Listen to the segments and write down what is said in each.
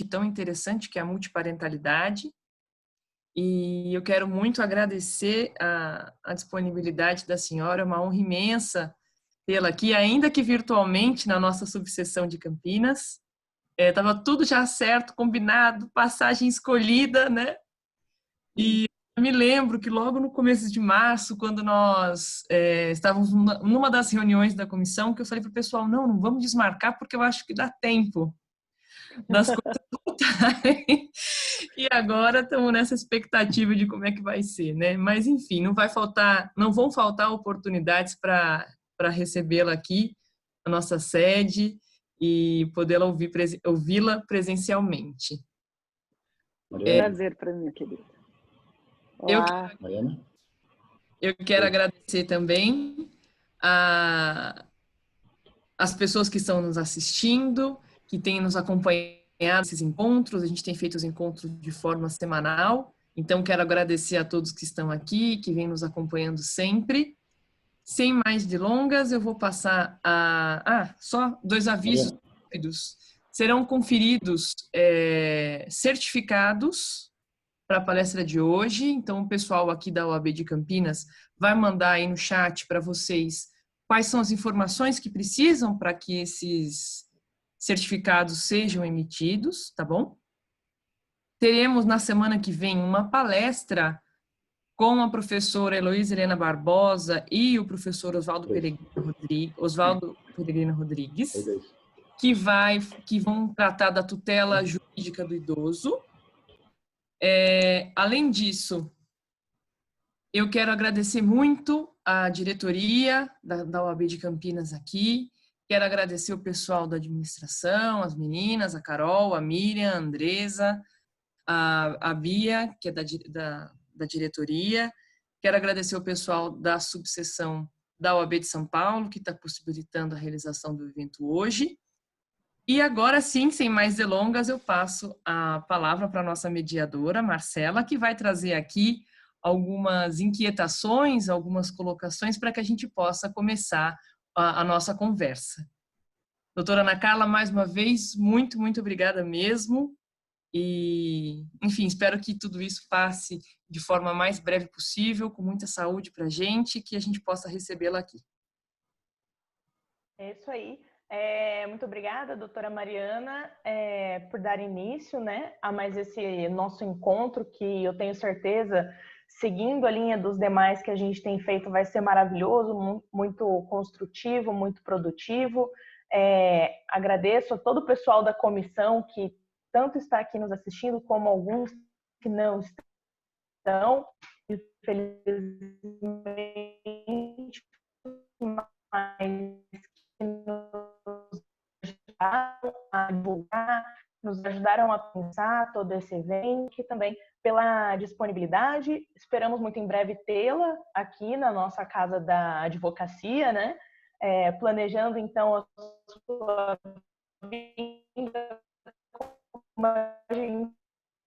tão interessante, que é a multiparentalidade. E eu quero muito agradecer a disponibilidade da senhora, é uma honra imensa tê-la aqui, ainda que virtualmente, na nossa subseção de Campinas. Estava tudo já certo, combinado, passagem escolhida, né? E eu me lembro que logo no começo de março, quando nós estávamos numa das reuniões da comissão, que eu falei para o pessoal, não vamos desmarcar, porque eu acho que dá tempo das coisas voltarem. E agora estamos nessa expectativa de como é que vai ser, né? Mas enfim, não vão faltar oportunidades para recebê-la aqui na nossa sede e poder ouvi-la presencialmente. Prazer para mim, querida. Olá. Eu quero agradecer também as pessoas que estão nos assistindo, que têm nos acompanhado nesses encontros. A gente tem feito os encontros de forma semanal, então quero agradecer a todos que estão aqui, que vêm nos acompanhando sempre. Sem mais delongas, eu vou passar só 2 avisos rápidos. Serão conferidos certificados para a palestra de hoje, então o pessoal aqui da OAB de Campinas vai mandar aí no chat para vocês quais são as informações que precisam para que esses certificados sejam emitidos, tá bom? Teremos na semana que vem uma palestra com a professora Heloísa Helena Barbosa e o professor Oswaldo Peregrino Rodrigues, que vão tratar da tutela jurídica do idoso. Além disso, eu quero agradecer muito a diretoria da OAB de Campinas aqui, quero agradecer o pessoal da administração, as meninas, a Carol, a Miriam, a Andresa, a Bia, que é da diretoria, quero agradecer o pessoal da subseção da OAB de São Paulo, que está possibilitando a realização do evento hoje. E agora sim, sem mais delongas, eu passo a palavra para a nossa mediadora, Marcela, que vai trazer aqui algumas inquietações, algumas colocações para que a gente possa começar a nossa conversa. Doutora Ana Carla, mais uma vez, muito, muito obrigada mesmo. E, enfim, espero que tudo isso passe de forma mais breve possível, com muita saúde para a gente, e que a gente possa recebê-la aqui. É isso aí. Muito obrigada, doutora Mariana, por dar início, né, a mais esse nosso encontro, que eu tenho certeza, seguindo a linha dos demais que a gente tem feito, vai ser maravilhoso, muito construtivo, muito produtivo. Agradeço a todo o pessoal da comissão que tanto está aqui nos assistindo, como alguns que não estão, infelizmente, mas que nos ajudaram a divulgar, nos ajudaram a pensar todo esse evento, e também pela disponibilidade. Esperamos muito em breve tê-la aqui na nossa Casa da Advocacia, né? Planejando, então, a sua vinda como a gente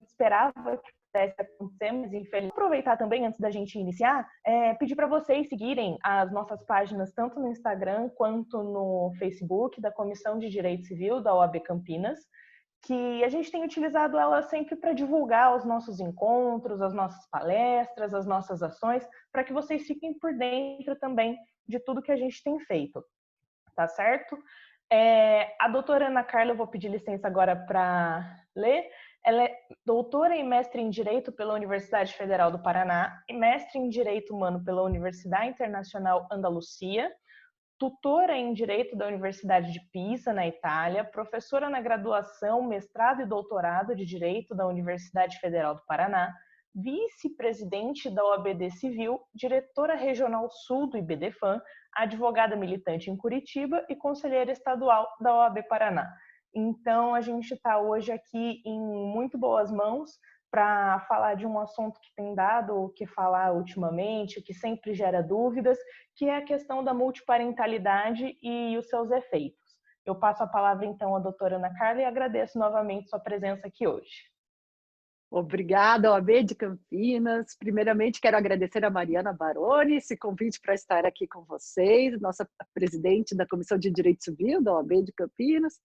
esperava que pudesse acontecer, mas infelizmente. Aproveitar também, antes da gente iniciar, pedir para vocês seguirem as nossas páginas, tanto no Instagram quanto no Facebook, da Comissão de Direito Civil da OAB Campinas, que a gente tem utilizado ela sempre para divulgar os nossos encontros, as nossas palestras, as nossas ações, para que vocês fiquem por dentro também de tudo que a gente tem feito, tá certo? A doutora Ana Carla, eu vou pedir licença agora para ler. Ela é doutora e mestre em Direito pela Universidade Federal do Paraná e mestre em Direito Humano pela Universidade Internacional Andalucia, tutora em Direito da Universidade de Pisa, na Itália, professora na graduação, mestrado e doutorado de Direito da Universidade Federal do Paraná, vice-presidente da OABD Civil, diretora regional sul do IBDFAM, advogada militante em Curitiba e conselheira estadual da OAB Paraná. Então, a gente está hoje aqui em muito boas mãos para falar de um assunto que tem dado o que falar ultimamente, que sempre gera dúvidas, que é a questão da multiparentalidade e os seus efeitos. Eu passo a palavra, então, à doutora Ana Carla e agradeço novamente sua presença aqui hoje. Obrigada, OAB de Campinas. Primeiramente, quero agradecer a Mariana Baroni esse convite para estar aqui com vocês, nossa presidente da Comissão de Direito Civil da OAB de Campinas.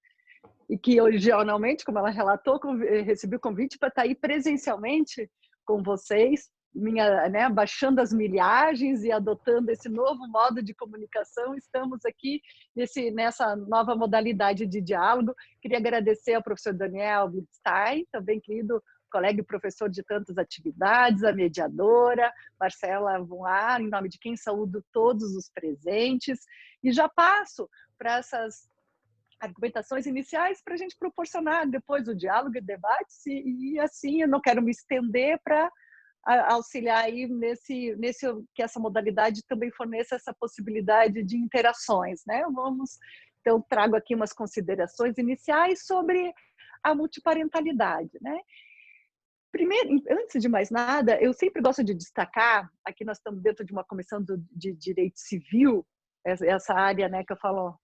e que originalmente, como ela relatou, recebi o convite para estar aí presencialmente com vocês, né, baixando as milhagens e adotando esse novo modo de comunicação. Estamos aqui nessa nova modalidade de diálogo. Queria agradecer ao professor Daniel Wittstein, também querido colega e professor de tantas atividades, a mediadora, Marcela Voar, em nome de quem saúdo todos os presentes. E já passo para essas argumentações iniciais para a gente proporcionar depois o diálogo e debates, e assim eu não quero me estender para auxiliar aí nesse que essa modalidade também forneça essa possibilidade de interações, né? Então trago aqui umas considerações iniciais sobre a multiparentalidade, né? Primeiro, antes de mais nada, eu sempre gosto de destacar, aqui nós estamos dentro de uma comissão de direito civil, essa área, né, que eu falo,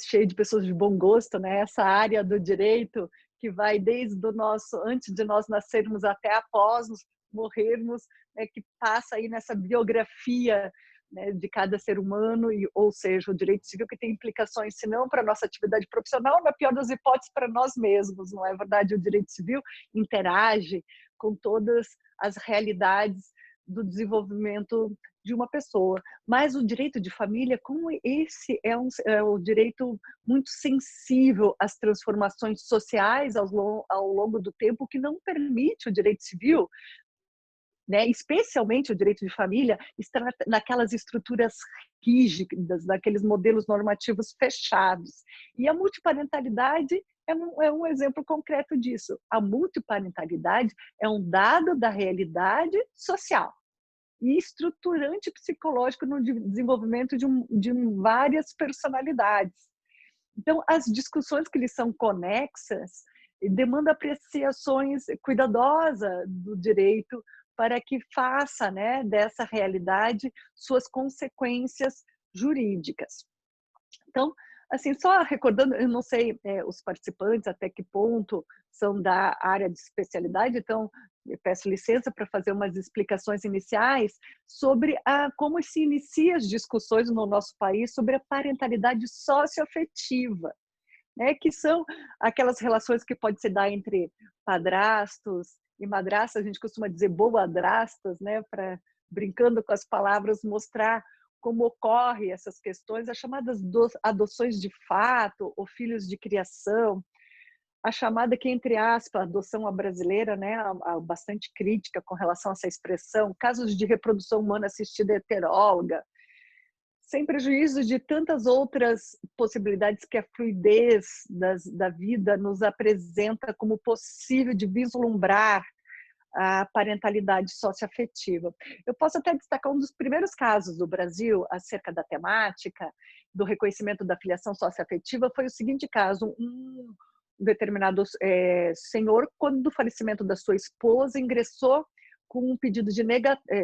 cheia de pessoas de bom gosto, né, essa área do direito que vai desde o nosso, antes de nós nascermos até após morrermos, né, que passa aí nessa biografia, né, de cada ser humano, ou seja, o direito civil que tem implicações, se não para a nossa atividade profissional, na pior das hipóteses, para nós mesmos, não é verdade? O direito civil interage com todas as realidades do desenvolvimento de uma pessoa. Mas o direito de família, como esse é um direito muito sensível às transformações sociais ao longo do tempo, que não permite o direito civil, né, especialmente o direito de família, está naquelas estruturas rígidas, naqueles modelos normativos fechados. E a multiparentalidade é um exemplo concreto disso. A multiparentalidade é um dado da realidade social e estruturante psicológico no desenvolvimento de várias personalidades. Então, as discussões que lhes são conexas demandam apreciações cuidadosas do direito para que faça, né, dessa realidade suas consequências jurídicas. Então, assim, só recordando, eu não sei os participantes até que ponto são da área de especialidade, então eu peço licença para fazer umas explicações iniciais sobre como se inicia as discussões no nosso país sobre a parentalidade socioafetiva, né, que são aquelas relações que pode se dar entre padrastos e madrastas, a gente costuma dizer boadrastas, né, para, brincando com as palavras, mostrar como ocorrem essas questões, as chamadas adoções de fato ou filhos de criação, a chamada que, entre aspas, adoção à brasileira, né, bastante crítica com relação a essa expressão, casos de reprodução humana assistida heteróloga, sem prejuízo de tantas outras possibilidades que a fluidez da vida nos apresenta como possível de vislumbrar a parentalidade socioafetiva. Eu posso até destacar um dos primeiros casos do Brasil acerca da temática do reconhecimento da filiação socioafetiva, foi o seguinte caso: um determinado senhor, quando do falecimento da sua esposa, ingressou com um pedido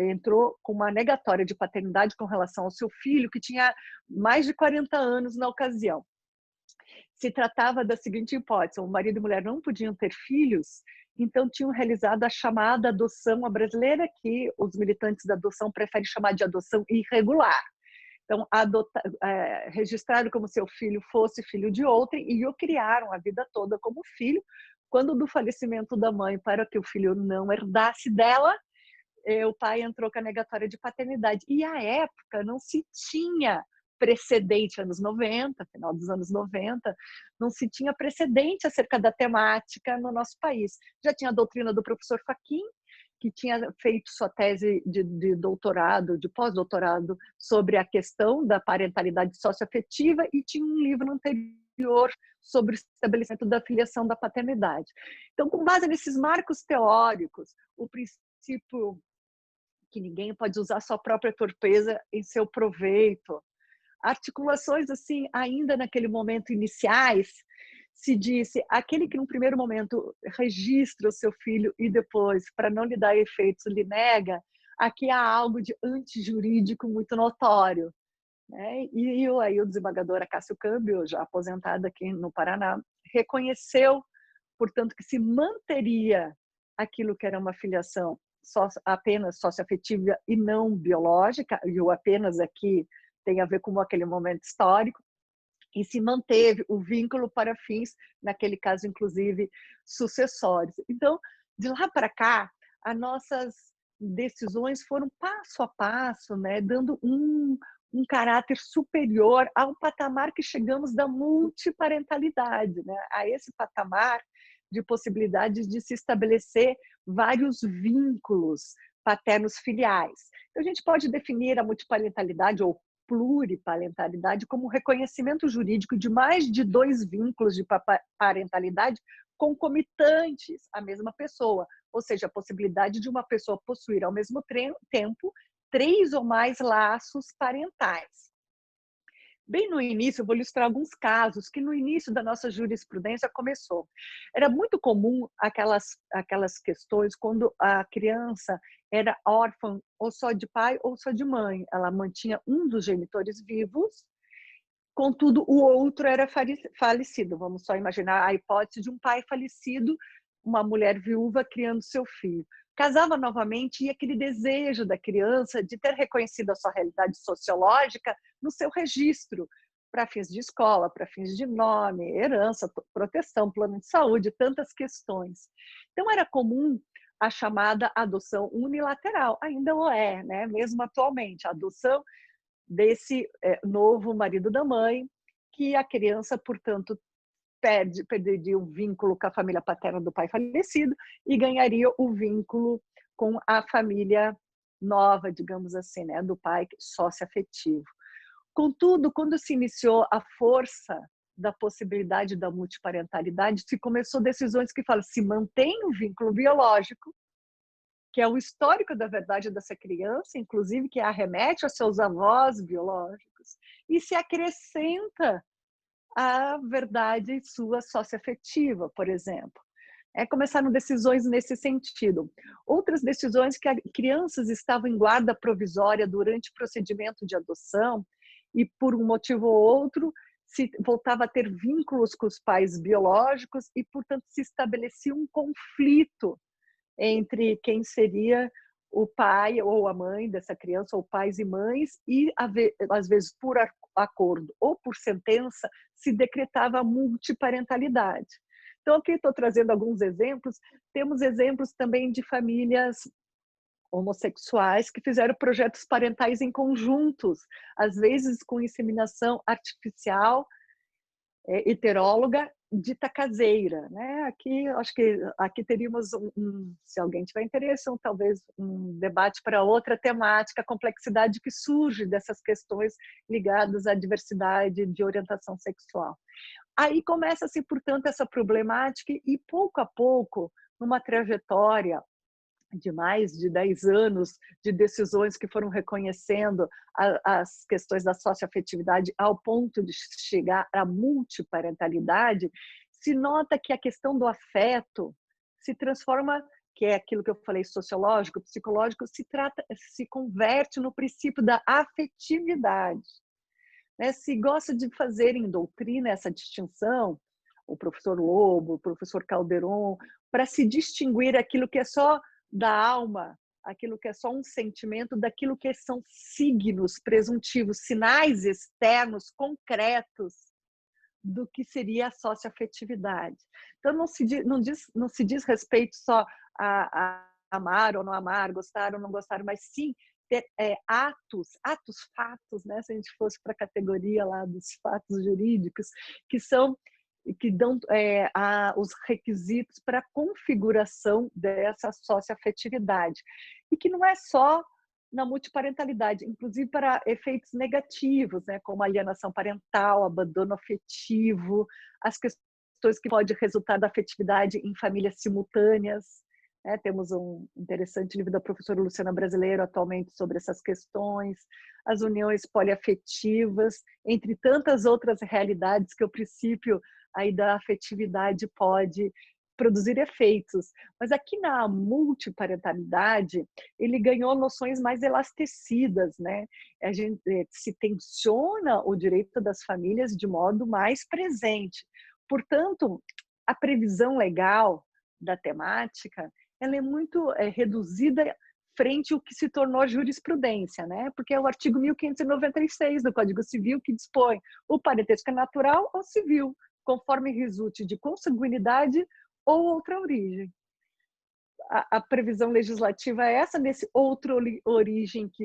entrou com uma negatória de paternidade com relação ao seu filho, que tinha mais de 40 anos na ocasião. Se tratava da seguinte hipótese: o marido e mulher não podiam ter filhos, então tinham realizado a chamada adoção à brasileira, que os militantes da adoção preferem chamar de adoção irregular. Então, registraram como seu filho fosse filho de outrem e o criaram a vida toda como filho. Quando do falecimento da mãe, para que o filho não herdasse dela, o pai entrou com a negatória de paternidade. E à época não se tinha precedente, anos 90, final dos anos 90, não se tinha precedente acerca da temática no nosso país. Já tinha a doutrina do professor Fachin, que tinha feito sua tese de doutorado, de pós-doutorado, sobre a questão da parentalidade socioafetiva, e tinha um livro anterior sobre o estabelecimento da filiação da paternidade. Então, com base nesses marcos teóricos, o princípio que ninguém pode usar sua própria torpeza em seu proveito, articulações assim, ainda naquele momento iniciais, se disse: aquele que no primeiro momento registra o seu filho e depois, para não lhe dar efeitos, lhe nega, aqui há algo de antijurídico muito notório, né? E aí o desembargador Acácio Câmbio, já aposentado aqui no Paraná, reconheceu, portanto, que se manteria aquilo que era uma filiação apenas socioafetiva e não biológica, e o apenas aqui tem a ver com aquele momento histórico, e se manteve o vínculo para fins, naquele caso, inclusive, sucessórios. Então, de lá para cá, as nossas decisões foram passo a passo, né, dando um caráter superior ao patamar que chegamos da multiparentalidade, né, a esse patamar de possibilidades de se estabelecer vários vínculos paternos filiais. Então, a gente pode definir a multiparentalidade ou pluriparentalidade como reconhecimento jurídico de mais de 2 vínculos de parentalidade concomitantes à mesma pessoa, ou seja, a possibilidade de uma pessoa possuir ao mesmo tempo 3 ou mais laços parentais. Bem no início, eu vou ilustrar alguns casos que no início da nossa jurisprudência começou. Era muito comum aquelas questões quando a criança era órfã ou só de pai ou só de mãe. Ela mantinha um dos genitores vivos, contudo o outro era falecido. Vamos só imaginar a hipótese de um pai falecido, uma mulher viúva criando seu filho. Casava novamente e aquele desejo da criança de ter reconhecido a sua realidade sociológica no seu registro, para fins de escola, para fins de nome, herança, proteção, plano de saúde, tantas questões. Então era comum a chamada adoção unilateral, ainda o é, né? Mesmo atualmente, a adoção desse novo marido da mãe, que a criança, portanto, perderia o vínculo com a família paterna do pai falecido e ganharia o vínculo com a família nova, digamos assim, né, do pai sócio-afetivo. Contudo, quando se iniciou a força da possibilidade da multiparentalidade, se começou decisões que falam se mantém o vínculo biológico, que é o histórico da verdade dessa criança, inclusive que arremete aos seus avós biológicos, e se acrescenta a verdade sua socioafetiva, por exemplo. Começaram decisões nesse sentido. Outras decisões que crianças estavam em guarda provisória durante o procedimento de adoção e, por um motivo ou outro, se voltava a ter vínculos com os pais biológicos e, portanto, se estabelecia um conflito entre quem seria o pai ou a mãe dessa criança, ou pais e mães, e às vezes por acordo ou por sentença se decretava a multiparentalidade. Então aqui estou trazendo alguns exemplos, temos exemplos também de famílias homossexuais que fizeram projetos parentais em conjuntos, às vezes com inseminação artificial, heteróloga, dita caseira, né? Aqui, acho que aqui teríamos se alguém tiver interesse, talvez um debate para outra temática, a complexidade que surge dessas questões ligadas à diversidade de orientação sexual. Aí começa-se, portanto, essa problemática e pouco a pouco, numa trajetória de mais de 10 anos de decisões que foram reconhecendo as questões da socioafetividade ao ponto de chegar à multiparentalidade, se nota que a questão do afeto se transforma, que é aquilo que eu falei, sociológico, psicológico, se converte no princípio da afetividade. Se gosta de fazer em doutrina essa distinção, o professor Lobo, o professor Calderon, para se distinguir aquilo que é só da alma, aquilo que é só um sentimento, daquilo que são signos presuntivos, sinais externos, concretos, do que seria a socioafetividade. Então, não se diz respeito só a amar ou não amar, gostar ou não gostar, mas sim ter fatos, né? Se a gente fosse para a categoria lá dos fatos jurídicos, que dão os requisitos para a configuração dessa socioafetividade. E que não é só na multiparentalidade, inclusive para efeitos negativos, né, como alienação parental, abandono afetivo, as questões que podem resultar da afetividade em famílias simultâneas. Temos um interessante livro da professora Luciana Brasileiro atualmente sobre essas questões, as uniões poliafetivas, entre tantas outras realidades que o princípio aí da afetividade pode produzir efeitos. Mas aqui na multiparentalidade, ele ganhou noções mais elastecidas, né? A gente se tensiona o direito das famílias de modo mais presente. Portanto, a previsão legal da temática, ela é muito reduzida frente o que se tornou a jurisprudência, né? Porque é o artigo 1596 do Código Civil que dispõe o parentesco é natural ou civil, conforme resulte de consanguinidade ou outra origem. A previsão legislativa é essa, nesse outra origem que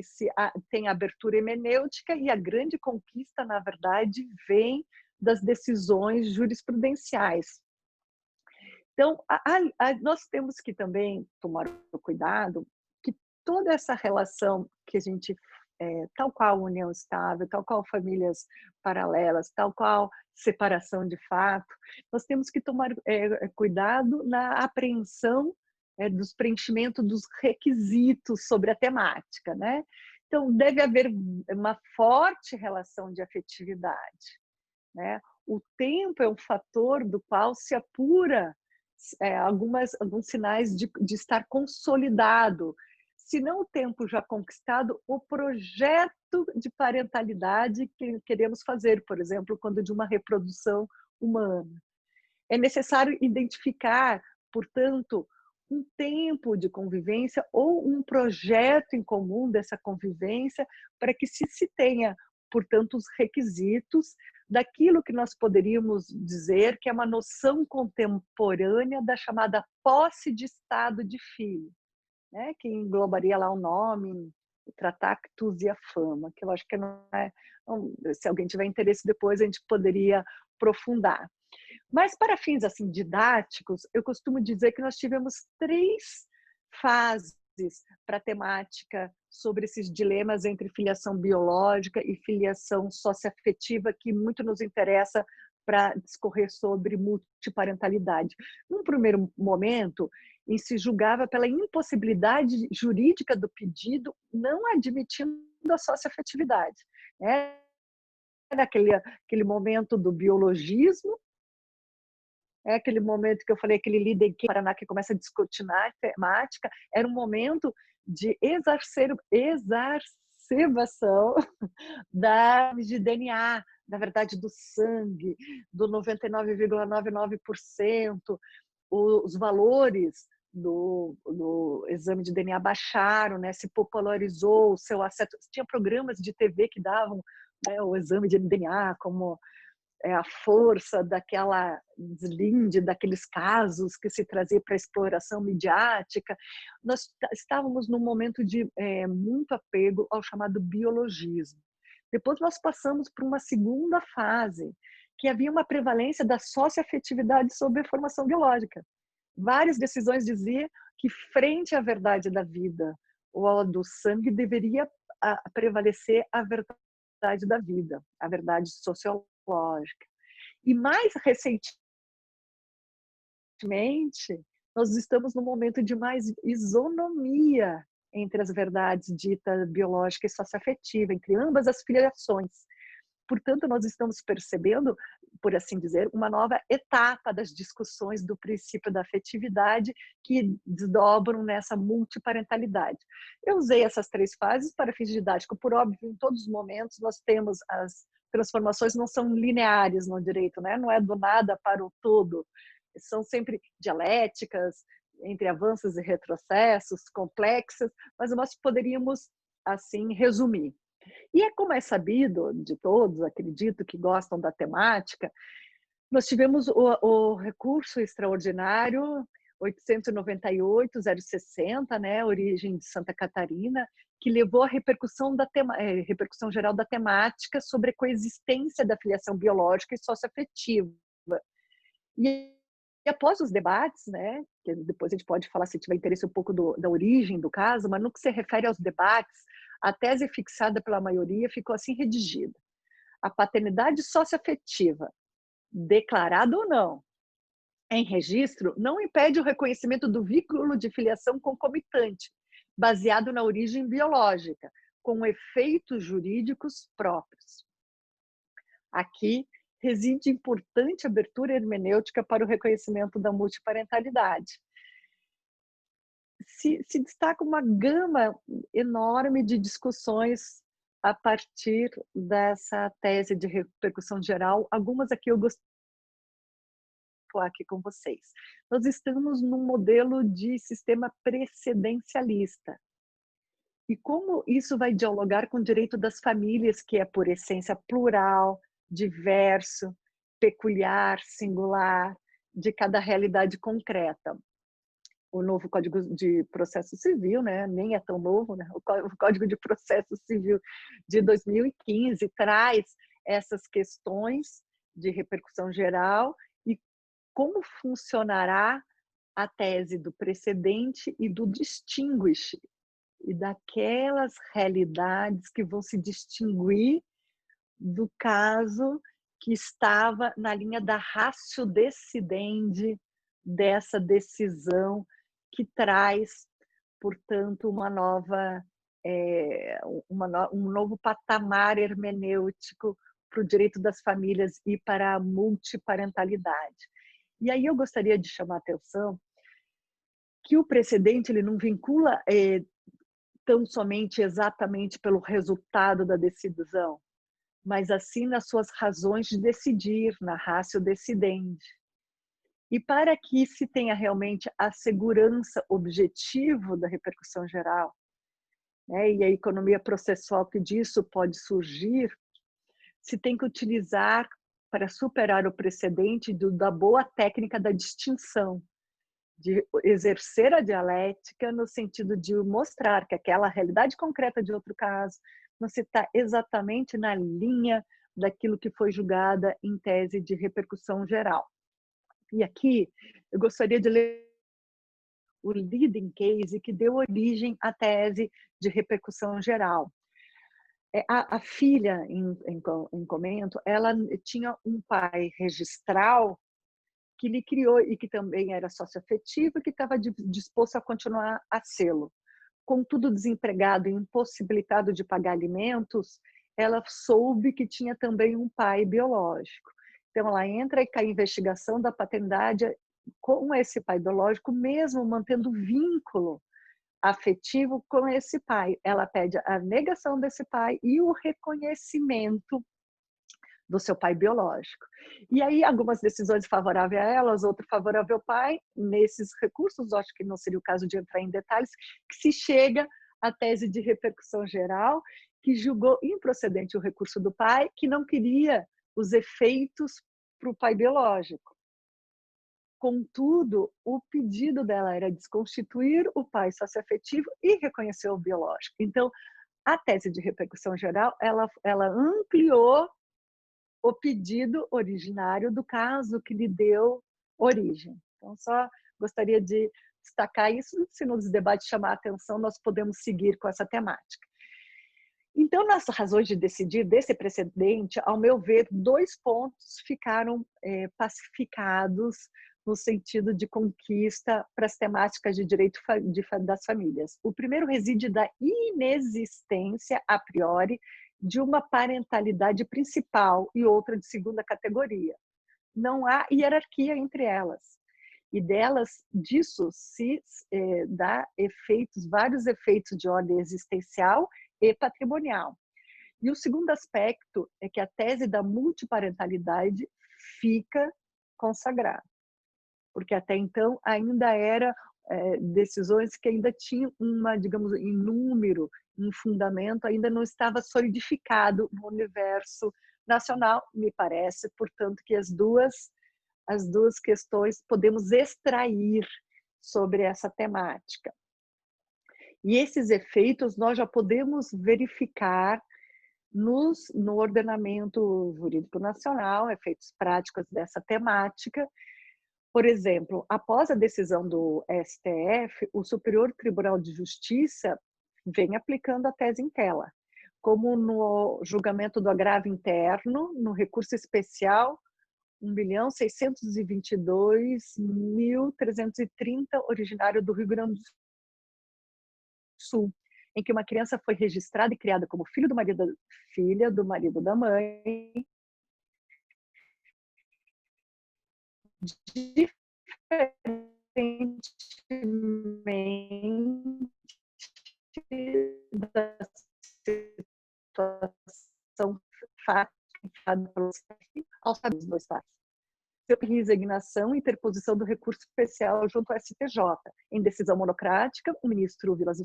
tem abertura hermenêutica, e a grande conquista, na verdade, vem das decisões jurisprudenciais. Então, nós temos que também tomar o cuidado que toda essa relação que a gente, tal qual união estável, tal qual famílias paralelas, tal qual separação de fato, nós temos que tomar cuidado na apreensão dos preenchimentos dos requisitos sobre a temática, né? Então, deve haver uma forte relação de afetividade, né? O tempo é um fator do qual se apura alguns sinais de estar consolidado. Se não o tempo já conquistado, o projeto de parentalidade que queremos fazer, por exemplo, quando de uma reprodução humana. É necessário identificar, portanto, um tempo de convivência ou um projeto em comum dessa convivência para que se tenha, portanto, os requisitos daquilo que nós poderíamos dizer que é uma noção contemporânea da chamada posse de estado de filho, né? Que englobaria lá o nome, o Tractatus e a Fama, que eu acho que não é... Se alguém tiver interesse depois, a gente poderia aprofundar. Mas para fins assim didáticos, eu costumo dizer que nós tivemos 3 fases para a temática sobre esses dilemas entre filiação biológica e filiação socioafetiva, que muito nos interessa para discorrer sobre multiparentalidade. Num primeiro momento, em se julgava pela impossibilidade jurídica do pedido, não admitindo a socioafetividade, né? Era aquele momento do biologismo, aquele momento que eu falei, aquele líder em Paraná que começa a discutir a temática, era um momento de exacerbação de DNA, na verdade do sangue, do 99,99%, os valores do exame de DNA baixaram, né? Se popularizou o seu acesso. Tinha programas de TV que davam, né, o exame de DNA como a força daquela deslinde, daqueles casos que se trazia para a exploração midiática. Nós estávamos num momento de muito apego ao chamado biologismo. Depois nós passamos por uma segunda fase, que havia uma prevalência da socioafetividade sobre a formação biológica. Várias decisões diziam que, frente à verdade da vida ou do sangue, deveria prevalecer a verdade da vida, a verdade sociológica. E mais recentemente, nós estamos num momento de mais isonomia entre as verdades ditas biológica e socioafetiva, entre ambas as filiações. Portanto, nós estamos percebendo, por assim dizer, uma nova etapa das discussões do princípio da afetividade que desdobram nessa multiparentalidade. Eu usei essas 3 fases para fins didáticos. Por óbvio, em todos os momentos nós temos as transformações, não são lineares no direito, né? Não é do nada para o todo. São sempre dialéticas, entre avanços e retrocessos, complexas, mas nós poderíamos, assim, resumir. E como é sabido de todos, acredito, que gostam da temática, nós tivemos o recurso extraordinário 898-060, né, origem de Santa Catarina, que levou à repercussão geral da temática sobre a coexistência da filiação biológica e socioafetiva. E após os debates, né, que depois a gente pode falar, se tiver interesse, um pouco da origem do caso, mas no que se refere aos debates, a tese fixada pela maioria ficou assim redigida: a paternidade socioafetiva, declarada ou não, em registro, não impede o reconhecimento do vínculo de filiação concomitante, baseado na origem biológica, com efeitos jurídicos próprios. Aqui reside importante abertura hermenêutica para o reconhecimento da multiparentalidade. Se destaca uma gama enorme de discussões a partir dessa tese de repercussão geral. Algumas aqui eu gostaria de falar aqui com vocês. Nós estamos num modelo de sistema precedencialista. E como isso vai dialogar com o direito das famílias, que é por essência plural, diverso, peculiar, singular, de cada realidade concreta. O novo Código de Processo Civil, né, nem é tão novo, né, o Código de Processo Civil de 2015 traz essas questões de repercussão geral e como funcionará a tese do precedente e do distinguish, e daquelas realidades que vão se distinguir do caso que estava na linha da ratio decidendi dessa decisão que traz, portanto, um novo patamar hermenêutico para o direito das famílias e para a multiparentalidade. E aí eu gostaria de chamar a atenção que o precedente ele não vincula tão somente exatamente pelo resultado da decisão, mas assim nas suas razões de decidir, na ratio decidendi. E para que se tenha realmente a segurança objetivo da repercussão geral, né, e a economia processual que disso pode surgir, se tem que utilizar para superar o precedente da boa técnica da distinção, de exercer a dialética no sentido de mostrar que aquela realidade concreta de outro caso não se está exatamente na linha daquilo que foi julgada em tese de repercussão geral. E aqui eu gostaria de ler o leading case que deu origem à tese de repercussão geral. A filha, em comento, ela tinha um pai registral que lhe criou e que também era socioafetivo e que estava disposto a continuar a sê-lo. Contudo, desempregado e impossibilitado de pagar alimentos, ela soube que tinha também um pai biológico. Então, ela entra e cai a investigação da paternidade com esse pai biológico, mesmo mantendo vínculo afetivo com esse pai. Ela pede a negação desse pai e o reconhecimento do seu pai biológico. E aí, algumas decisões favoráveis a elas, outras favoráveis ao pai. Nesses recursos, acho que não seria o caso de entrar em detalhes, que se chega à tese de repercussão geral, que julgou improcedente o recurso do pai, que não queria os efeitos para o pai biológico. Contudo, o pedido dela era desconstituir o pai socioafetivo e reconhecer o biológico. Então, a tese de repercussão geral, ela ampliou o pedido originário do caso que lhe deu origem. Então, só gostaria de destacar isso, se nos debates chamar a atenção, nós podemos seguir com essa temática. Então, nas razões de decidir desse precedente, ao meu ver, 2 pontos ficaram pacificados no sentido de conquista para as temáticas de direito das famílias. O primeiro reside da inexistência, a priori, de uma parentalidade principal e outra de segunda categoria. Não há hierarquia entre elas. E disso se dá vários efeitos de ordem existencial e patrimonial. E o segundo aspecto é que a tese da multiparentalidade fica consagrada, porque até então ainda era decisões que ainda tinham digamos, em número, um fundamento, ainda não estava solidificado no universo nacional, me parece, portanto, que as duas questões podemos extrair sobre essa temática. E esses efeitos nós já podemos verificar no ordenamento jurídico nacional, efeitos práticos dessa temática. Por exemplo, após a decisão do STF, o Superior Tribunal de Justiça vem aplicando a tese em tela, como no julgamento do agravo interno, no recurso especial 1.622.330, originário do Rio Grande do Sul, em que uma criança foi registrada e criada como filha do marido da mãe, diferentemente da situação fatada aos dos 2 pais. resignação e interposição do recurso especial junto ao STJ. Em decisão monocrática, o ministro Vilas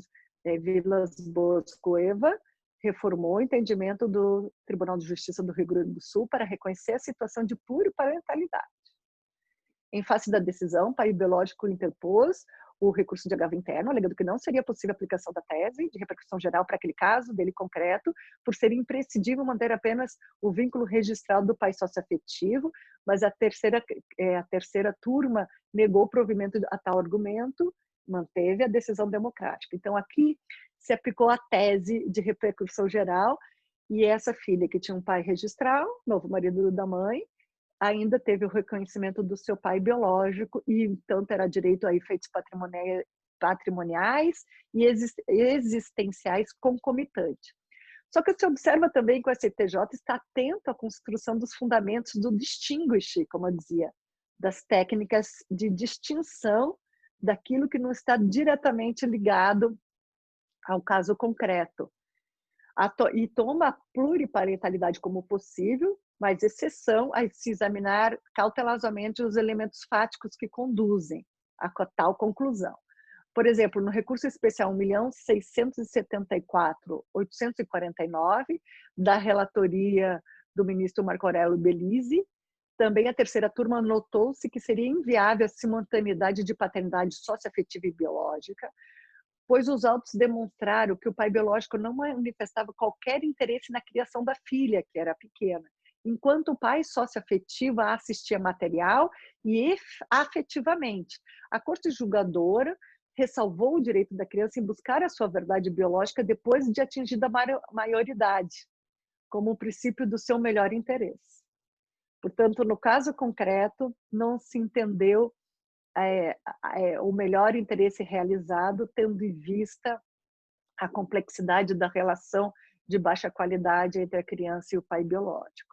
Boas Cueva reformou o entendimento do Tribunal de Justiça do Rio Grande do Sul para reconhecer a situação de pluriparentalidade. Em face da decisão, o pai biológico interpôs o recurso de agravo interno, alegando que não seria possível a aplicação da tese de repercussão geral para aquele caso dele concreto, por ser imprescindível manter apenas o vínculo registral do pai socioafetivo, mas a terceira turma negou o provimento a tal argumento, manteve a decisão democrática. Então, aqui se aplicou a tese de repercussão geral, e essa filha que tinha um pai registral, novo marido da mãe, ainda teve o reconhecimento do seu pai biológico e, então, terá direito a efeitos patrimoniais e existenciais concomitantes. Só que se observa também que o STJ está atento à construção dos fundamentos do distinguish, como eu dizia, das técnicas de distinção daquilo que não está diretamente ligado ao caso concreto. E toma a pluriparentalidade como possível, mas exceção a se examinar cautelosamente os elementos fáticos que conduzem a tal conclusão. Por exemplo, no recurso especial 1.674.849, da relatoria do ministro Marco Aurélio Belize, também a terceira turma notou-se que seria inviável a simultaneidade de paternidade socioafetiva e biológica, pois os autos demonstraram que o pai biológico não manifestava qualquer interesse na criação da filha, que era pequena, enquanto o pai socioafetivo a assistia material e afetivamente. A corte julgadora ressalvou o direito da criança em buscar a sua verdade biológica depois de atingida a maioridade, como o princípio do seu melhor interesse. Portanto, no caso concreto, não se entendeu o melhor interesse realizado, tendo em vista a complexidade da relação de baixa qualidade entre a criança e o pai biológico.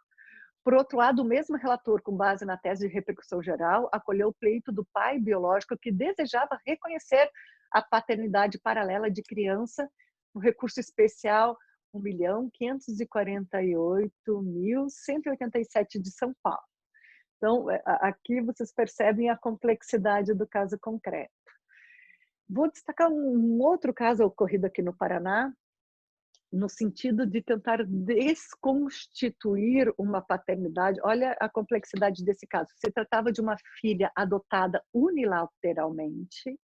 Por outro lado, o mesmo relator, com base na tese de repercussão geral, acolheu o pleito do pai biológico que desejava reconhecer a paternidade paralela de criança no recurso especial 1.548.187 de São Paulo. Então, aqui vocês percebem a complexidade do caso concreto. Vou destacar um outro caso ocorrido aqui no Paraná, no sentido de tentar desconstituir uma paternidade. Olha a complexidade desse caso. Se tratava de uma filha adotada unilateralmente,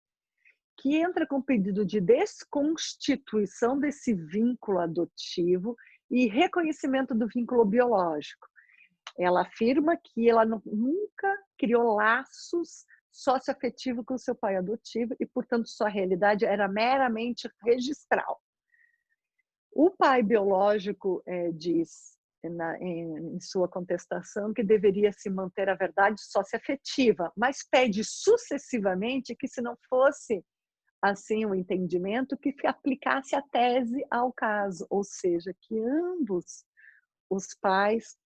que entra com pedido de desconstituição desse vínculo adotivo e reconhecimento do vínculo biológico. Ela afirma que ela nunca criou laços socioafetivos com seu pai adotivo e, portanto, sua realidade era meramente registral. O pai biológico diz em sua contestação que deveria se manter a verdade socioafetiva, mas pede sucessivamente que, se não fosse assim o entendimento, que aplicasse a tese ao caso, ou seja, que ambos os pais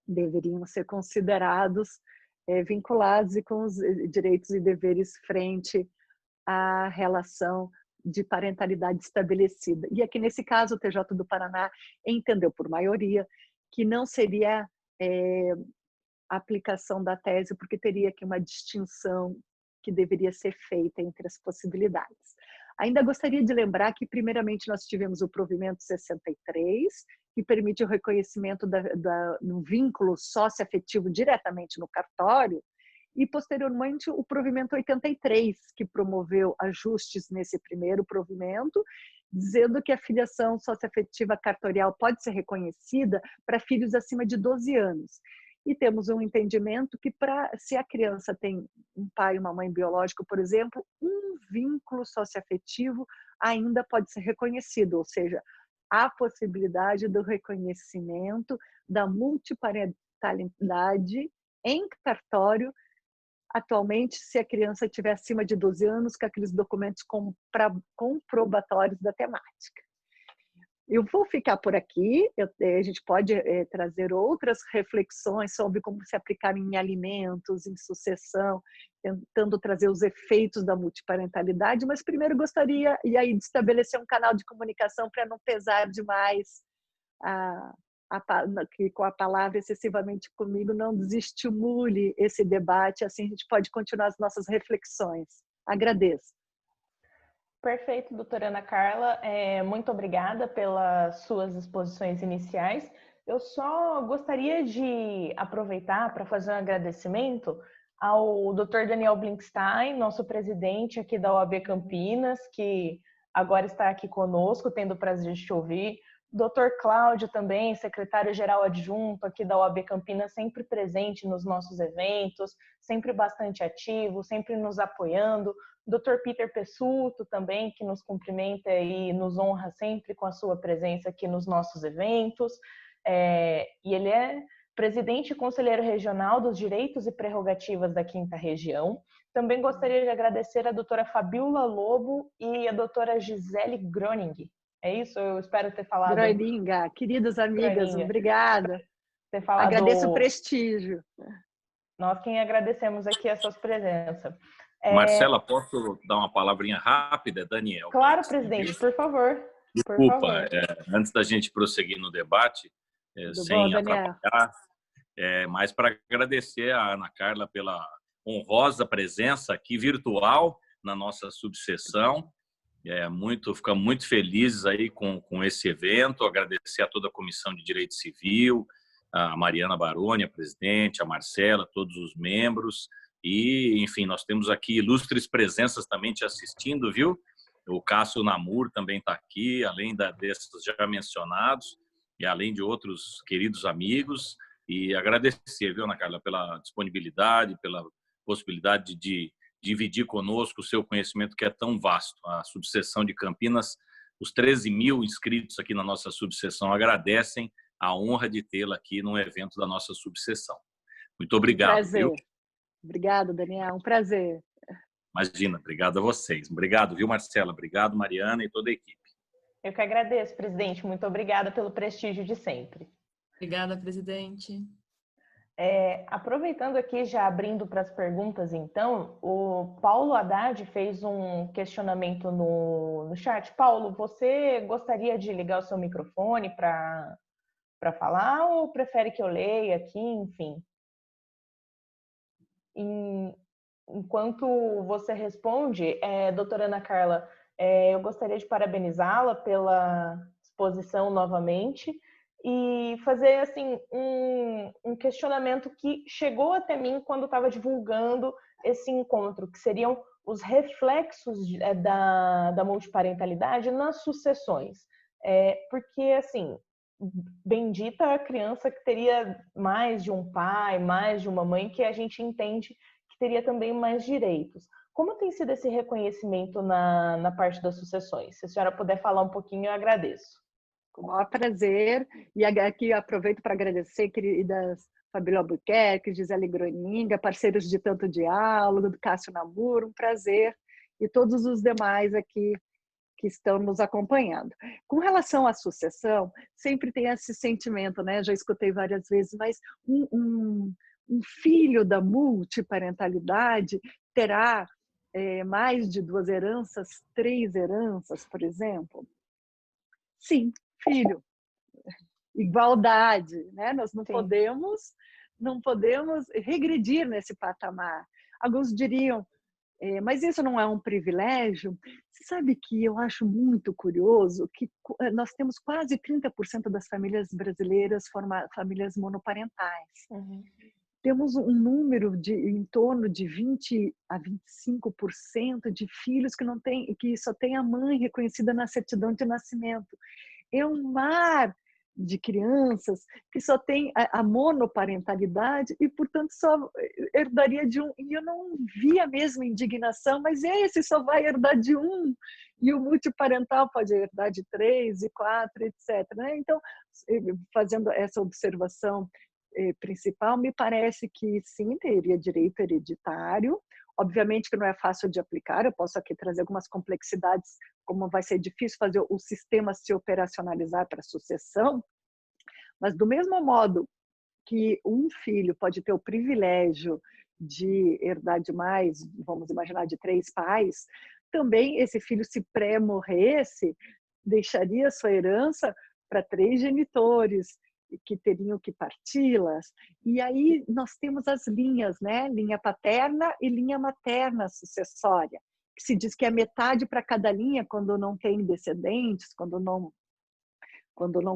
deveriam ser considerados vinculados e com os direitos e deveres frente à relação de parentalidade estabelecida. E aqui, nesse caso, o TJ do Paraná entendeu por maioria que não seria a aplicação da tese, porque teria aqui uma distinção que deveria ser feita entre as possibilidades. Ainda gostaria de lembrar que, primeiramente, nós tivemos o provimento 63, que permite o reconhecimento do vínculo socioafetivo diretamente no cartório, e, posteriormente, o provimento 83, que promoveu ajustes nesse primeiro provimento, dizendo que a filiação socioafetiva cartorial pode ser reconhecida para filhos acima de 12 anos. E temos um entendimento que, se a criança tem um pai e uma mãe biológico, por exemplo, um vínculo socioafetivo ainda pode ser reconhecido, ou seja, há possibilidade do reconhecimento da multiparentalidade em cartório, atualmente, se a criança tiver acima de 12 anos, com aqueles documentos comprobatórios da temática. Eu vou ficar por aqui, a gente pode trazer outras reflexões sobre como se aplicar em alimentos, em sucessão, tentando trazer os efeitos da multiparentalidade, mas primeiro gostaria de estabelecer um canal de comunicação para não pesar demais que com a palavra excessivamente comigo não desestimule esse debate, assim a gente pode continuar as nossas reflexões. Agradeço. Perfeito, doutora Ana Carla. Muito obrigada pelas suas exposições iniciais. Eu só gostaria de aproveitar para fazer um agradecimento ao Dr. Daniel Blinkstein, nosso presidente aqui da OAB Campinas, que agora está aqui conosco, tendo o prazer de te ouvir. Dr. Cláudio também, secretário-geral adjunto aqui da OAB Campinas, sempre presente nos nossos eventos, sempre bastante ativo, sempre nos apoiando. Dr. Peter Pessuto também, que nos cumprimenta e nos honra sempre com a sua presença aqui nos nossos eventos. E ele é presidente e conselheiro regional dos Direitos e Prerrogativas da 5ª Região. Também gostaria de agradecer a doutora Fabiola Lobo e a doutora Gisele Groning. É isso? Eu espero ter falado... Groninga, queridas amigas, Groninga. Obrigada. Ter falado... Agradeço o prestígio. Nós quem agradecemos aqui a sua presença. Marcela, posso dar uma palavrinha rápida, Daniel? Claro, presidente, por favor. Desculpa, antes da gente prosseguir no debate, sem atrapalhar, mas para agradecer a Ana Carla pela honrosa presença aqui virtual na nossa subseção. Ficamos muito felizes aí com esse evento, agradecer a toda a Comissão de Direito Civil, a Mariana Baroni, a presidente, a Marcela, todos os membros. E, enfim, nós temos aqui ilustres presenças também te assistindo, viu? O Cássio Namur também está aqui, além desses já mencionados, e além de outros queridos amigos. E agradecer, viu, Ana Carla, pela disponibilidade, pela possibilidade de dividir conosco o seu conhecimento que é tão vasto. A subseção de Campinas, os 13.000 inscritos aqui na nossa subseção agradecem a honra de tê-la aqui no evento da nossa subseção. Muito obrigado. Prazer. Viu? Obrigado, Daniel. Um prazer. Imagina, obrigado a vocês. Obrigado, viu, Marcela? Obrigado, Mariana e toda a equipe. Eu que agradeço, presidente. Muito obrigada pelo prestígio de sempre. Obrigada, presidente. Aproveitando aqui, já abrindo para as perguntas, então, o Paulo Haddad fez um questionamento no chat. Paulo, você gostaria de ligar o seu microfone para falar ou prefere que eu leia aqui, enfim? Enquanto você responde, doutora Ana Carla, eu gostaria de parabenizá-la pela exposição novamente e fazer assim um questionamento que chegou até mim quando estava divulgando esse encontro, que seriam os reflexos da multiparentalidade nas sucessões. Porque, assim, bendita a criança que teria mais de um pai, mais de uma mãe, que a gente entende que teria também mais direitos. Como tem sido esse reconhecimento na parte das sucessões? Se a senhora puder falar um pouquinho, eu agradeço. Com o maior prazer. E aqui aproveito para agradecer, queridas Fabíola Albuquerque, Gisele Groninga, parceiros de tanto diálogo, do Cássio Namur, um prazer. E todos os demais aqui que estão nos acompanhando. Com relação à sucessão, sempre tem esse sentimento, né? Já escutei várias vezes, mas um filho da multiparentalidade terá mais de 2 heranças, 3 heranças, por exemplo? Sim, filho. Igualdade, né? Nós não podemos regredir nesse patamar. Alguns diriam, mas isso não é um privilégio? Você sabe que eu acho muito curioso que nós temos quase 30% das famílias brasileiras famílias monoparentais. Uhum. Temos um número em torno de 20 a 25% de filhos que só tem a mãe reconhecida na certidão de nascimento. É um mar de crianças que só tem a monoparentalidade e, portanto, só herdaria de um. E eu não vi a mesma indignação, mas esse só vai herdar de um, e o multiparental pode herdar de 3 e 4, etc. Então, fazendo essa observação principal, me parece que sim, teria direito hereditário. Obviamente que não é fácil de aplicar, eu posso aqui trazer algumas complexidades, como vai ser difícil fazer o sistema se operacionalizar para a sucessão, mas do mesmo modo que um filho pode ter o privilégio de herdar de mais, vamos imaginar, de 3 pais, também esse filho, se pré-morresse, deixaria sua herança para 3 genitores, que teriam que parti-las. E aí nós temos as linhas, né? Linha paterna e linha materna sucessória, que se diz que é metade para cada linha quando não tem descendentes, quando não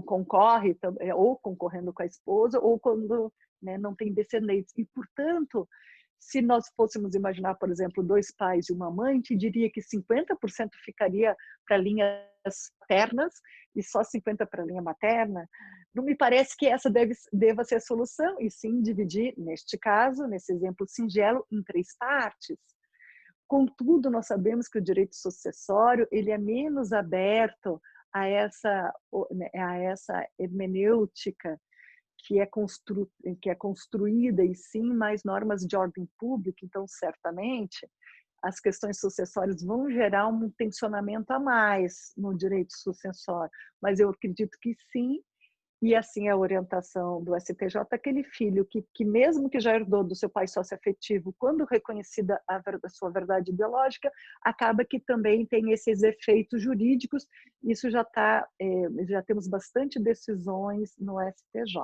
concorre, ou concorrendo com a esposa, ou quando, né, não tem descendentes. E, portanto, se nós fôssemos imaginar, por exemplo, 2 pais e uma mãe, te diria que 50% ficaria para linhas paternas e só 50% para a linha materna. Não me parece que essa deva ser a solução, e sim dividir, neste caso, nesse exemplo singelo, em 3 partes. Contudo, nós sabemos que o direito sucessório ele é menos aberto a essa hermenêutica que é construída, e sim mais normas de ordem pública. Então, certamente, as questões sucessórias vão gerar um tensionamento a mais no direito sucessório, mas eu acredito que sim. E assim a orientação do STJ, aquele filho que mesmo que já herdou do seu pai socioafetivo, quando reconhecida a sua verdade biológica, acaba que também tem esses efeitos jurídicos. Isso já temos bastante decisões no STJ.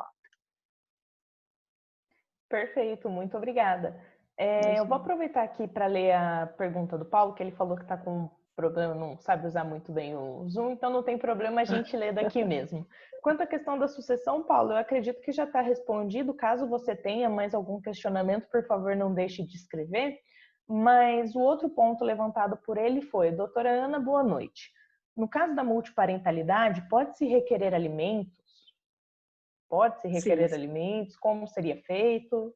Perfeito, muito obrigada. Eu vou aproveitar aqui para ler a pergunta do Paulo, que ele falou que está com problema, não sabe usar muito bem o Zoom, então não tem problema, a gente lê daqui mesmo. Quanto à questão da sucessão, Paulo, eu acredito que já está respondido. Caso você tenha mais algum questionamento, por favor, não deixe de escrever. Mas o outro ponto levantado por ele foi: doutora Ana, boa noite. No caso da multiparentalidade, pode-se requerer alimentos? Pode-se requerer alimentos? Como seria feito?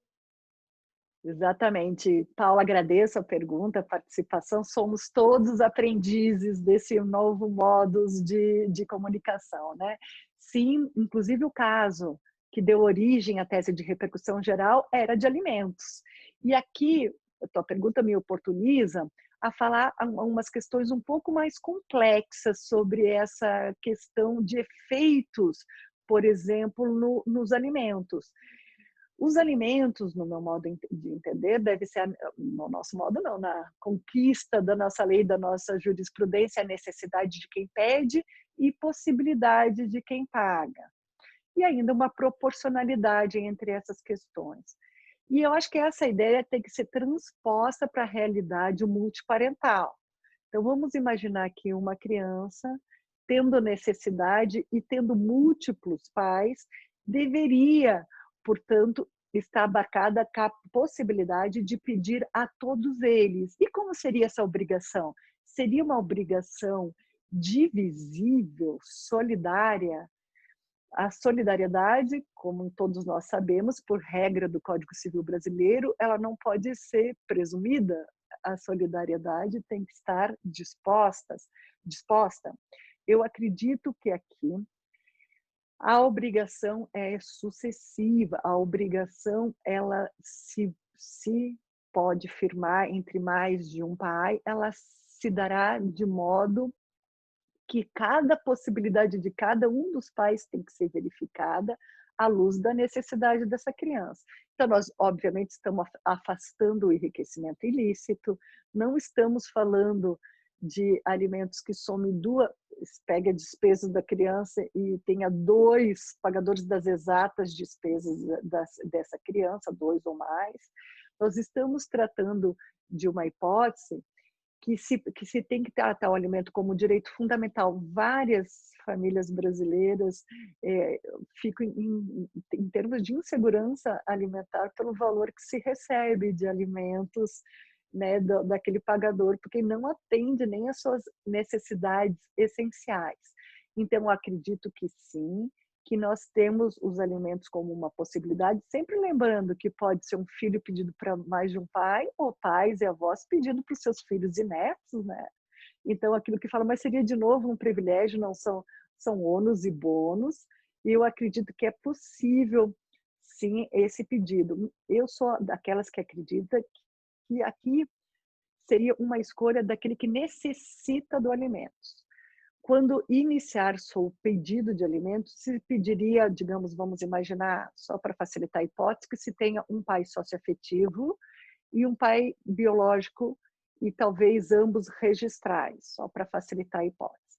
Exatamente. Paula, agradeço a pergunta, a participação. Somos todos aprendizes desse novo modus de comunicação, né? Sim, inclusive o caso que deu origem à tese de repercussão geral era de alimentos. E aqui, a tua pergunta me oportuniza a falar umas questões um pouco mais complexas sobre essa questão de efeitos, por exemplo, nos alimentos. Os alimentos, no meu modo de entender, deve ser, no nosso modo não, na conquista da nossa lei, da nossa jurisprudência, a necessidade de quem pede e possibilidade de quem paga. E ainda uma proporcionalidade entre essas questões. E eu acho que essa ideia tem que ser transposta para a realidade multiparental. Então, vamos imaginar que uma criança, tendo necessidade e tendo múltiplos pais, deveria, portanto, está abarcada a possibilidade de pedir a todos eles. E como seria essa obrigação? Seria uma obrigação divisível, solidária. A solidariedade, como todos nós sabemos, por regra do Código Civil brasileiro, ela não pode ser presumida. A solidariedade tem que estar disposta. Eu acredito que aqui a obrigação é sucessiva, a obrigação ela se pode firmar entre mais de um pai, ela se dará de modo que cada possibilidade de cada um dos pais tem que ser verificada à luz da necessidade dessa criança. Então, nós, obviamente, estamos afastando o enriquecimento ilícito, não estamos falando de alimentos que somem pegue a despesa da criança e tenha 2 pagadores das exatas despesas dessa criança, 2 ou mais. Nós estamos tratando de uma hipótese que se tem que tratar o alimento como direito fundamental. Várias famílias brasileiras ficam em termos de insegurança alimentar pelo valor que se recebe de alimentos, né, daquele pagador, porque não atende nem às suas necessidades essenciais. Então, eu acredito que sim, que nós temos os alimentos como uma possibilidade, sempre lembrando que pode ser um filho pedido para mais de um pai, ou pais e avós pedindo para os seus filhos e netos, né? Então, aquilo que fala, mas seria de novo um privilégio, não são ônus e bônus, e eu acredito que é possível, sim, esse pedido. Eu sou daquelas que acredita que aqui seria uma escolha daquele que necessita do alimento. Quando iniciar seu pedido de alimentos, se pediria, digamos, vamos imaginar, só para facilitar a hipótese, que se tenha um pai socioafetivo e um pai biológico, e talvez ambos registrais, só para facilitar a hipótese.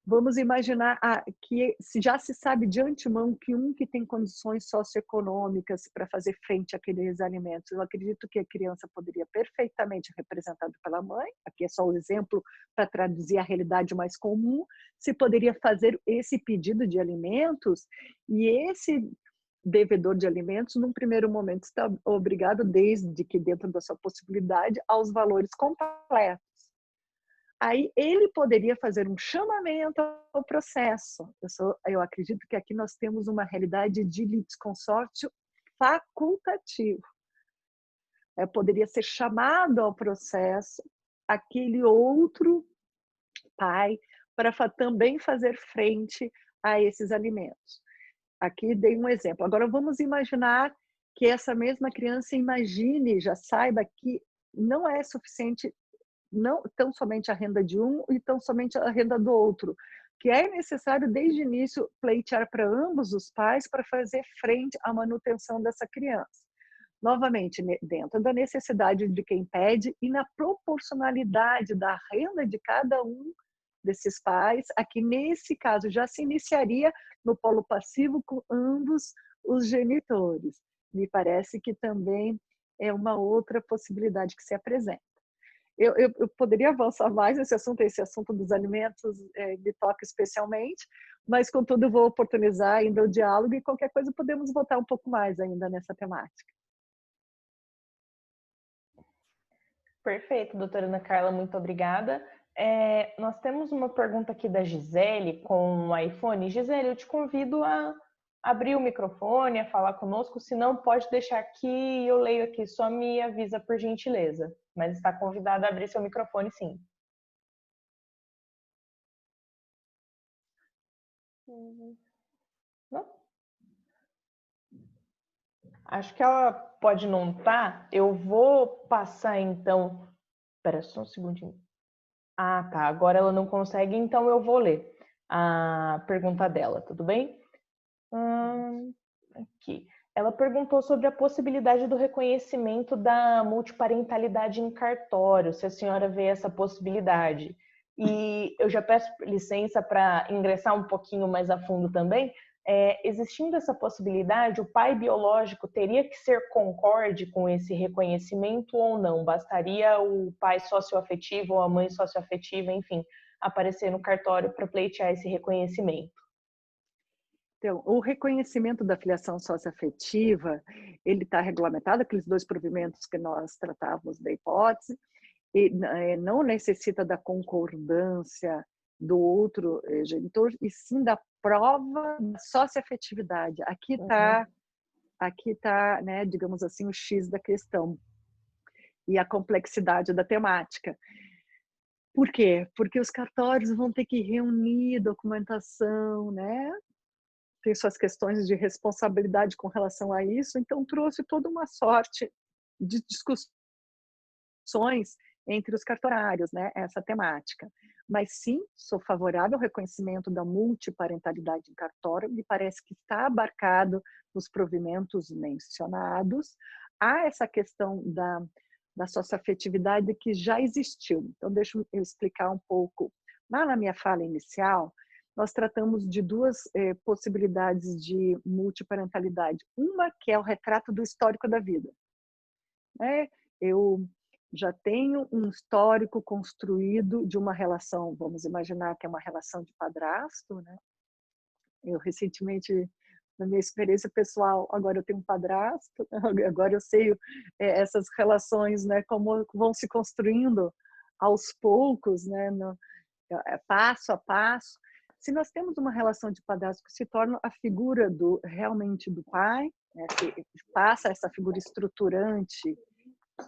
Vamos imaginar que já se sabe de antemão que que tem condições socioeconômicas para fazer frente àqueles alimentos. Eu acredito que a criança poderia perfeitamente representada pela mãe, aqui é só o exemplo para traduzir a realidade mais comum, se poderia fazer esse pedido de alimentos e esse devedor de alimentos, num primeiro momento, está obrigado, desde que dentro da sua possibilidade, aos valores completos. Aí ele poderia fazer um chamamento ao processo. Eu acredito que aqui nós temos uma realidade de litisconsórcio facultativo. Poderia ser chamado ao processo aquele outro pai para também fazer frente a esses alimentos. Aqui dei um exemplo. Agora vamos imaginar que essa mesma criança imagine, já saiba que não é suficiente não tão somente a renda de um e tão somente a renda do outro, que é necessário desde o início pleitear para ambos os pais para fazer frente à manutenção dessa criança. Novamente, dentro da necessidade de quem pede e na proporcionalidade da renda de cada um desses pais, aqui nesse caso já se iniciaria no polo passivo com ambos os genitores. Me parece que também é uma outra possibilidade que se apresenta. Eu poderia avançar mais nesse assunto dos alimentos me toca especialmente, mas contudo eu vou oportunizar ainda o diálogo e qualquer coisa podemos voltar um pouco mais ainda nessa temática. Perfeito, doutora Ana Carla, muito obrigada. Nós temos uma pergunta aqui da Gisele com o iPhone. Gisele, eu te convido a abrir o microfone, a falar conosco, se não pode deixar aqui, eu leio aqui, só me avisa por gentileza. Mas está convidada a abrir seu microfone, sim. Não? Acho que ela pode não estar. Eu vou passar, então... Espera só um segundinho. Ah, tá. Agora ela não consegue, então eu vou ler a pergunta dela, tudo bem? Aqui. Ela perguntou sobre a possibilidade do reconhecimento da multiparentalidade em cartório, se a senhora vê essa possibilidade. E eu já peço licença para ingressar um pouquinho mais a fundo também. Existindo essa possibilidade, o pai biológico teria que ser concorde com esse reconhecimento ou não? Bastaria o pai socioafetivo ou a mãe socioafetiva, enfim, aparecer no cartório para pleitear esse reconhecimento? Então, o reconhecimento da filiação socioafetiva, ele está regulamentado, aqueles dois provimentos que nós tratávamos da hipótese, e não necessita da concordância do outro genitor, e sim da prova da socioafetividade. Aqui está, né, digamos assim, o X da questão e a complexidade da temática. Por quê? Porque os cartórios vão ter que reunir documentação, né? Tem suas questões de responsabilidade com relação a isso, então trouxe toda uma sorte de discussões entre os cartorários, né, essa temática. Mas sim, sou favorável ao reconhecimento da multiparentalidade em cartório, me parece que está abarcado nos provimentos mencionados. Há essa questão da socioafetividade que já existiu. Então, deixa eu explicar um pouco. Lá na minha fala inicial, nós tratamos de duas possibilidades de multiparentalidade. Uma que é o retrato do histórico da vida. Eu já tenho um histórico construído de uma relação, vamos imaginar que é uma relação de padrasto, né? Eu recentemente, na minha experiência pessoal, agora eu tenho um padrasto, agora eu sei essas relações, né, como vão se construindo aos poucos, né, passo a passo. Se nós temos uma relação de padrasto que se torna a figura realmente do pai, né, que passa essa figura estruturante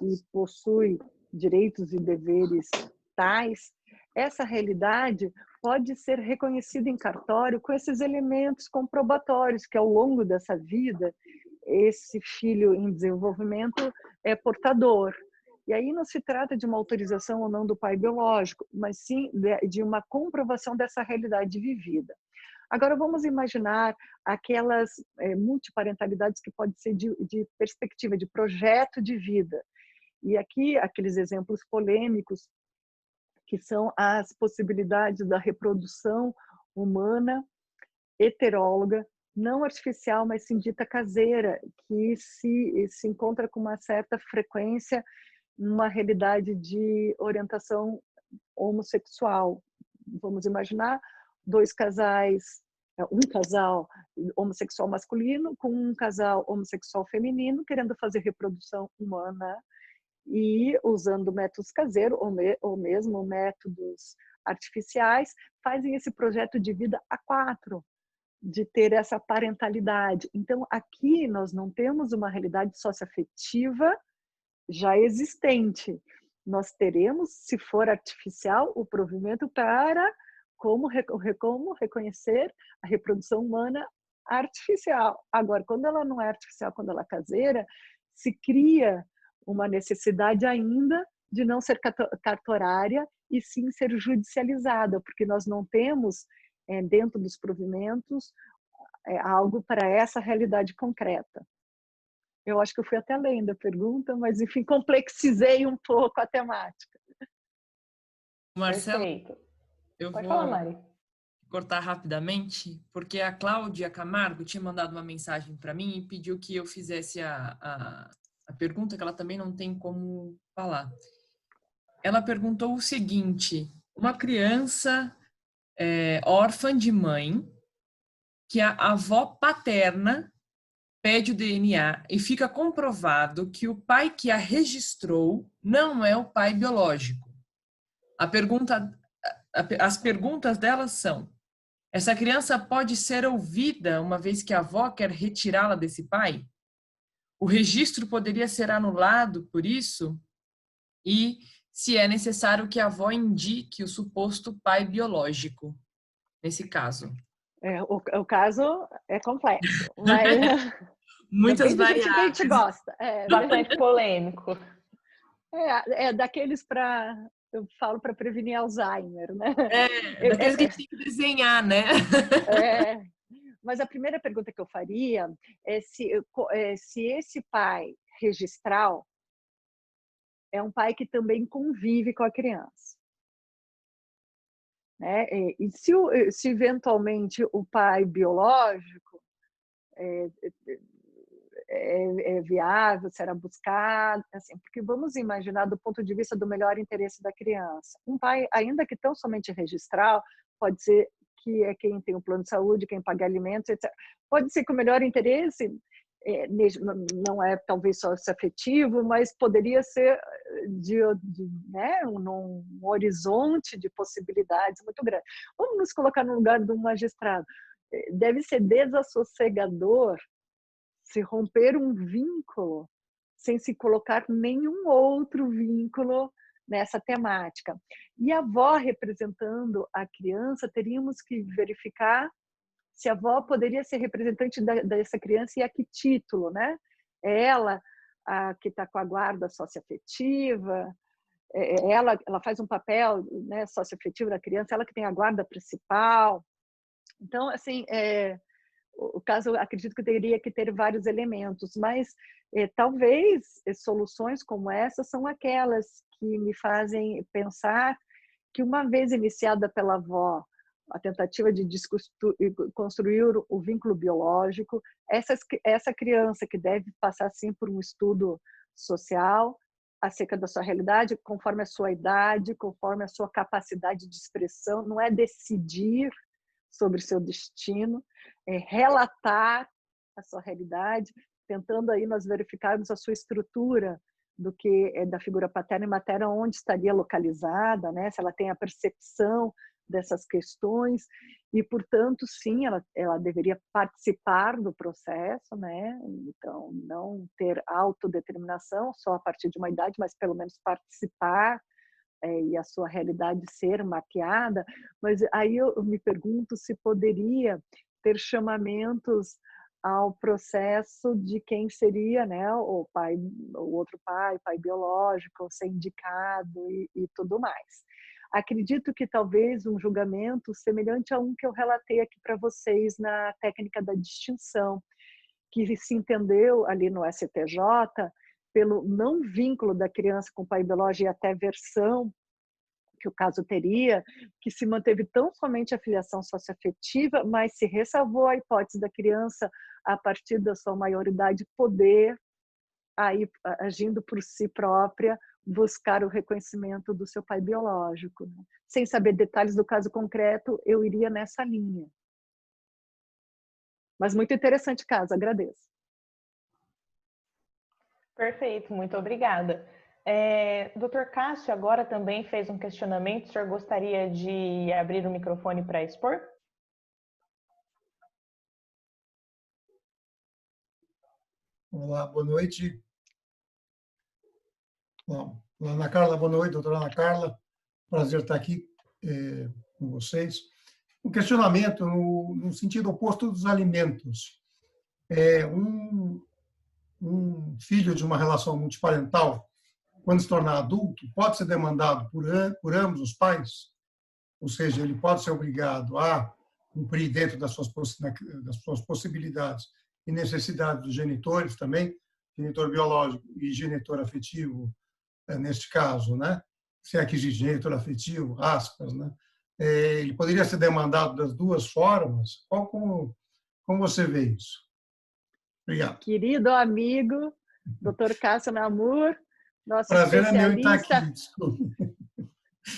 e possui direitos e deveres tais, essa realidade pode ser reconhecida em cartório com esses elementos comprobatórios que ao longo dessa vida esse filho em desenvolvimento é portador. E aí não se trata de uma autorização ou não do pai biológico, mas sim de uma comprovação dessa realidade vivida. Agora vamos imaginar aquelas multiparentalidades que podem ser de perspectiva, de projeto de vida. E aqui, aqueles exemplos polêmicos que são as possibilidades da reprodução humana heteróloga, não artificial, mas sim dita caseira, que se encontra com uma certa frequência numa realidade de orientação homossexual. Vamos imaginar um casal homossexual masculino com um casal homossexual feminino querendo fazer reprodução humana e usando métodos caseiros ou mesmo métodos artificiais, fazem esse projeto de vida a quatro, de ter essa parentalidade. Então, aqui nós não temos uma realidade socioafetiva já existente. Nós teremos, se for artificial, o provimento para como reconhecer a reprodução humana artificial. Agora, quando ela não é artificial, quando ela é caseira, se cria uma necessidade ainda de não ser cartorária e sim ser judicializada, porque nós não temos, dentro dos provimentos, algo para essa realidade concreta. Eu acho que eu fui até além da pergunta, mas, enfim, complexizei um pouco a temática. Marcelo, Perfeito. eu Pode vou falar, Mari. cortar rapidamente, porque a Cláudia Camargo tinha mandado uma mensagem para mim e pediu que eu fizesse a pergunta, que ela também não tem como falar. Ela perguntou o seguinte: uma criança órfã de mãe, que a avó paterna pede o DNA e fica comprovado que o pai que a registrou não é o pai biológico. As perguntas delas são: essa criança pode ser ouvida uma vez que a avó quer retirá-la desse pai? O registro poderia ser anulado por isso? E se é necessário que a avó indique o suposto pai biológico, nesse caso? O caso é complexo, mas Muitas bem do jeitinho que a gente variáveis. gosta. Bastante polêmico. Daqueles eu falo para prevenir Alzheimer, né? Daqueles que a gente tem que desenhar, né? Mas a primeira pergunta que eu faria é se esse pai registral é um pai que também convive com a criança. Né? E se eventualmente o pai biológico é viável, será buscado, assim, porque vamos imaginar do ponto de vista do melhor interesse da criança. Um pai, ainda que tão somente registral, pode ser que é quem tem o plano de saúde, quem paga alimentos, etc. Pode ser que o melhor interesse não é talvez só afetivo, mas poderia ser né, num horizonte de possibilidades muito grande. Vamos nos colocar no lugar de um magistrado. Deve ser desassossegador se romper um vínculo sem se colocar nenhum outro vínculo nessa temática. E a avó representando a criança, teríamos que verificar se a avó poderia ser representante dessa criança e a que título, né? É ela a que está com a guarda socioafetiva, ela faz um papel, né, socioafetivo da criança, ela que tem a guarda principal. Então, assim, o caso, acredito que teria que ter vários elementos, mas talvez soluções como essa são aquelas que me fazem pensar que, uma vez iniciada pela avó a tentativa de construir o vínculo biológico, essa criança que deve passar, sim, por um estudo social acerca da sua realidade, conforme a sua idade, conforme a sua capacidade de expressão, não é decidir sobre seu destino, é relatar a sua realidade, tentando aí nós verificarmos a sua estrutura do que é da figura paterna e materna, onde estaria localizada, né? Se ela tem a percepção dessas questões e, portanto, sim, ela deveria participar do processo, né? Então, não ter autodeterminação só a partir de uma idade, mas pelo menos participar e a sua realidade ser maquiada. Mas aí eu me pergunto se poderia ter chamamentos ao processo de quem seria, né, o outro pai biológico, ser indicado e tudo mais. Acredito que talvez um julgamento semelhante a um que eu relatei aqui para vocês na técnica da distinção, que se entendeu ali no STJ pelo não vínculo da criança com o pai biológico e até versão que o caso teria, que se manteve tão somente a filiação socioafetiva, mas se ressalvou a hipótese da criança, a partir da sua maioridade, poder, aí, agindo por si própria, buscar o reconhecimento do seu pai biológico, né? Sem saber detalhes do caso concreto, eu iria nessa linha. Mas muito interessante o caso, agradeço. Perfeito, muito obrigada. Dr. Cássio agora também fez um questionamento. O senhor gostaria de abrir o microfone para expor? Olá, boa noite. Olá, Ana Carla, boa noite, doutora Ana Carla. Prazer estar aqui com vocês. Um questionamento no sentido oposto dos alimentos. Um filho de uma relação multiparental, quando se tornar adulto, pode ser demandado por ambos os pais, ou seja, ele pode ser obrigado a cumprir dentro das suas possibilidades e necessidades dos genitores também, genitor biológico e genitor afetivo, neste caso, né? Se é que existe genitor afetivo, aspas, né? Ele poderia ser demandado das duas formas? Como você vê isso? Obrigado. Querido amigo, Dr. Cássio Namur, nosso prazer especialista, é meu estar aqui, desculpe.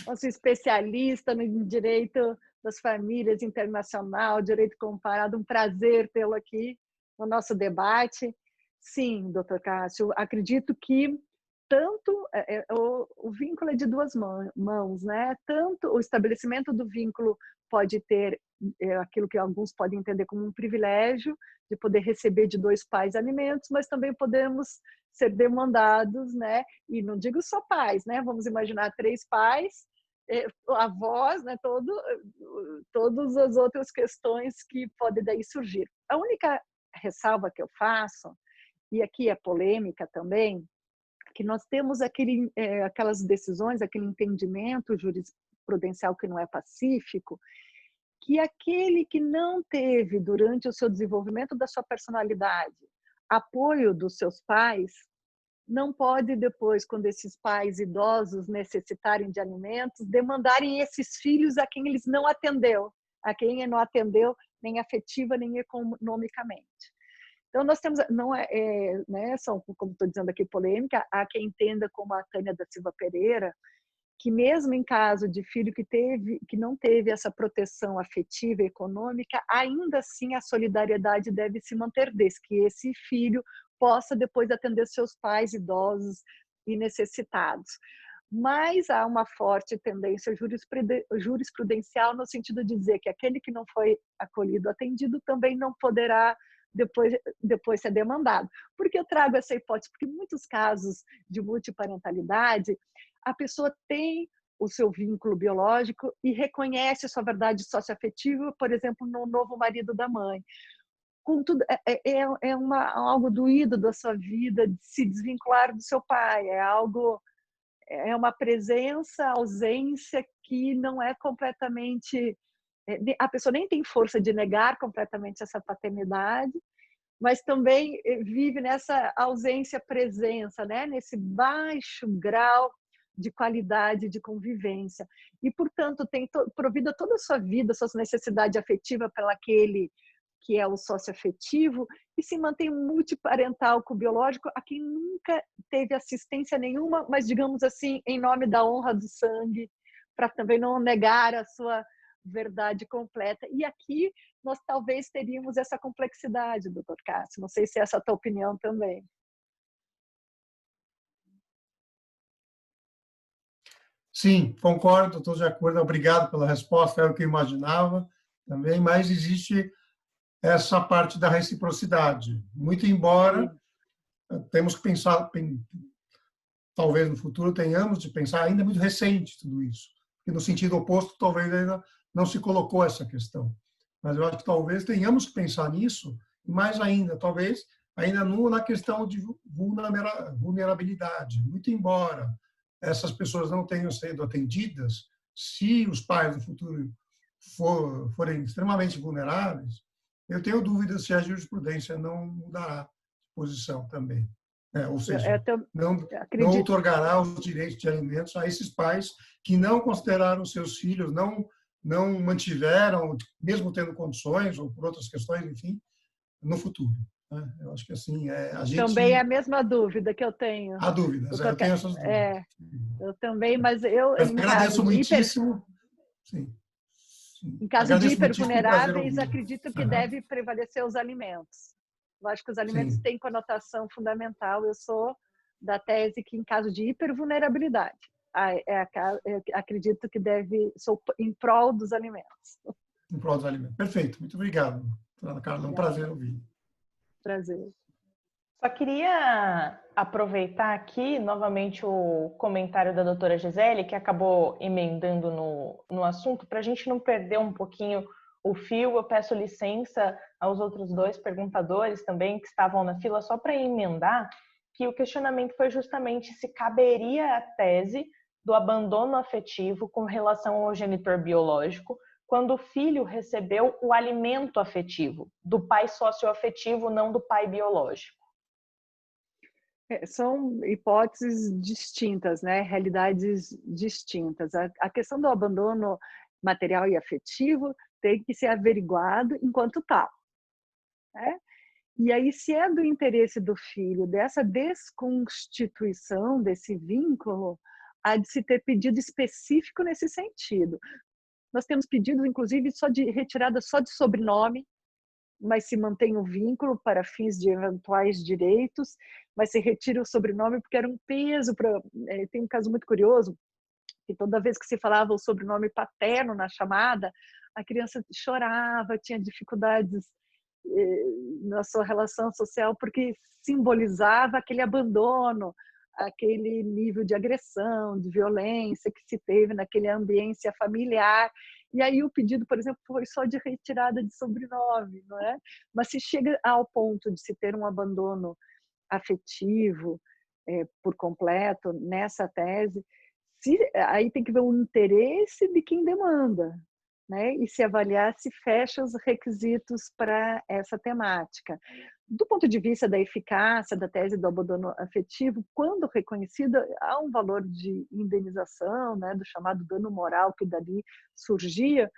Nosso especialista no direito das famílias internacional, direito comparado, um prazer tê-lo aqui no nosso debate. Sim, doutor Cássio, acredito que tanto o vínculo é de duas mãos, né? Tanto o estabelecimento do vínculo pode ter aquilo que alguns podem entender como um privilégio de poder receber de dois pais alimentos, mas também podemos ser demandados, né? E não digo só pais, né? Vamos imaginar 3 pais, avós, né? Todas as outras questões que podem daí surgir. A única ressalva que eu faço, e aqui é polêmica também, que nós temos aquelas decisões, aquele entendimento jurisprudencial que não é pacífico, que aquele que não teve, durante o seu desenvolvimento da sua personalidade, apoio dos seus pais, não pode depois, quando esses pais idosos necessitarem de alimentos, demandarem esses filhos a quem eles não atendeu, nem afetiva, nem economicamente. Então, nós temos, não né, são, como estou dizendo aqui, polêmica, há quem entenda como a Tânia da Silva Pereira, que mesmo em caso de filho que não teve essa proteção afetiva e econômica, ainda assim a solidariedade deve se manter, desde que esse filho possa depois atender seus pais idosos e necessitados. Mas há uma forte tendência jurisprudencial no sentido de dizer que aquele que não foi acolhido, atendido, também não poderá depois ser demandado. Por que eu trago essa hipótese? Porque em muitos casos de multiparentalidade, a pessoa tem o seu vínculo biológico e reconhece a sua verdade socioafetiva, por exemplo, no novo marido da mãe. Contudo, algo doído da sua vida de se desvincular do seu pai, é uma presença, ausência que não é completamente... A pessoa nem tem força de negar completamente essa paternidade, mas também vive nessa ausência-presença, né? Nesse baixo grau de qualidade de convivência. E, portanto, tem provido toda a sua vida, suas necessidades afetivas para aquele que é o socioafetivo, e se mantém multiparental com o biológico, a quem nunca teve assistência nenhuma, mas, digamos assim, em nome da honra do sangue, para também não negar a sua verdade completa. E aqui nós talvez teríamos essa complexidade, doutor Cássio. Não sei se essa é a tua opinião também. Sim, concordo, estou de acordo. Obrigado pela resposta, era o que eu imaginava também, mas existe essa parte da reciprocidade. Muito embora temos que pensar, talvez no futuro tenhamos de pensar, ainda é muito recente tudo isso, porque no sentido oposto talvez ainda não se colocou essa questão. Mas eu acho que talvez tenhamos que pensar nisso, e mais ainda, talvez ainda na questão de vulnerabilidade. Muito embora essas pessoas não tenham sido atendidas, se os pais no futuro forem extremamente vulneráveis, eu tenho dúvidas se a jurisprudência não mudará de posição também. Ou seja, não outorgará os direitos de alimentos a esses pais que não consideraram seus filhos, não mantiveram, mesmo tendo condições ou por outras questões, enfim, no futuro. Eu acho que assim, a gente... Também é a mesma dúvida que eu tenho. Há dúvidas, eu tenho essas dúvidas. Eu também, mas agradeço muitíssimo. Sim. Em caso de hipervulneráveis, acredito que deve prevalecer os alimentos. Eu acho que os alimentos têm conotação fundamental. Eu sou da tese que, em caso de hipervulnerabilidade, acredito que sou em prol dos alimentos. Em prol dos alimentos. Perfeito. Muito obrigado, Ana Carla. É um prazer ouvir. Prazer. Só queria aproveitar aqui, novamente, o comentário da doutora Gisele, que acabou emendando no assunto, para a gente não perder um pouquinho o fio. Eu peço licença aos outros dois perguntadores também que estavam na fila, só para emendar, que o questionamento foi justamente se caberia a tese do abandono afetivo com relação ao genitor biológico, quando o filho recebeu o alimento afetivo, do pai socioafetivo, não do pai biológico. São hipóteses distintas, né? Realidades distintas. A questão do abandono material e afetivo tem que ser averiguado enquanto tal, né? E aí, se é do interesse do filho, dessa desconstituição desse vínculo, há de se ter pedido específico nesse sentido. Nós temos pedidos, inclusive, retirada só de sobrenome, mas se mantém o vínculo para fins de eventuais direitos, mas se retira o sobrenome porque era um peso para... Tem um caso muito curioso, que toda vez que se falava o sobrenome paterno na chamada, a criança chorava, tinha dificuldades na sua relação social, porque simbolizava aquele abandono, aquele nível de agressão, de violência que se teve naquele ambiente familiar. E aí o pedido, por exemplo, foi só de retirada de sobrenome, não é? Mas se chega ao ponto de se ter um abandono afetivo por completo nessa tese, aí tem que ver o interesse de quem demanda, né? E se avaliar se fecha os requisitos para essa temática. Do ponto de vista da eficácia da tese do abandono afetivo, quando reconhecida, há um valor de indenização, né, do chamado dano moral que dali surgia,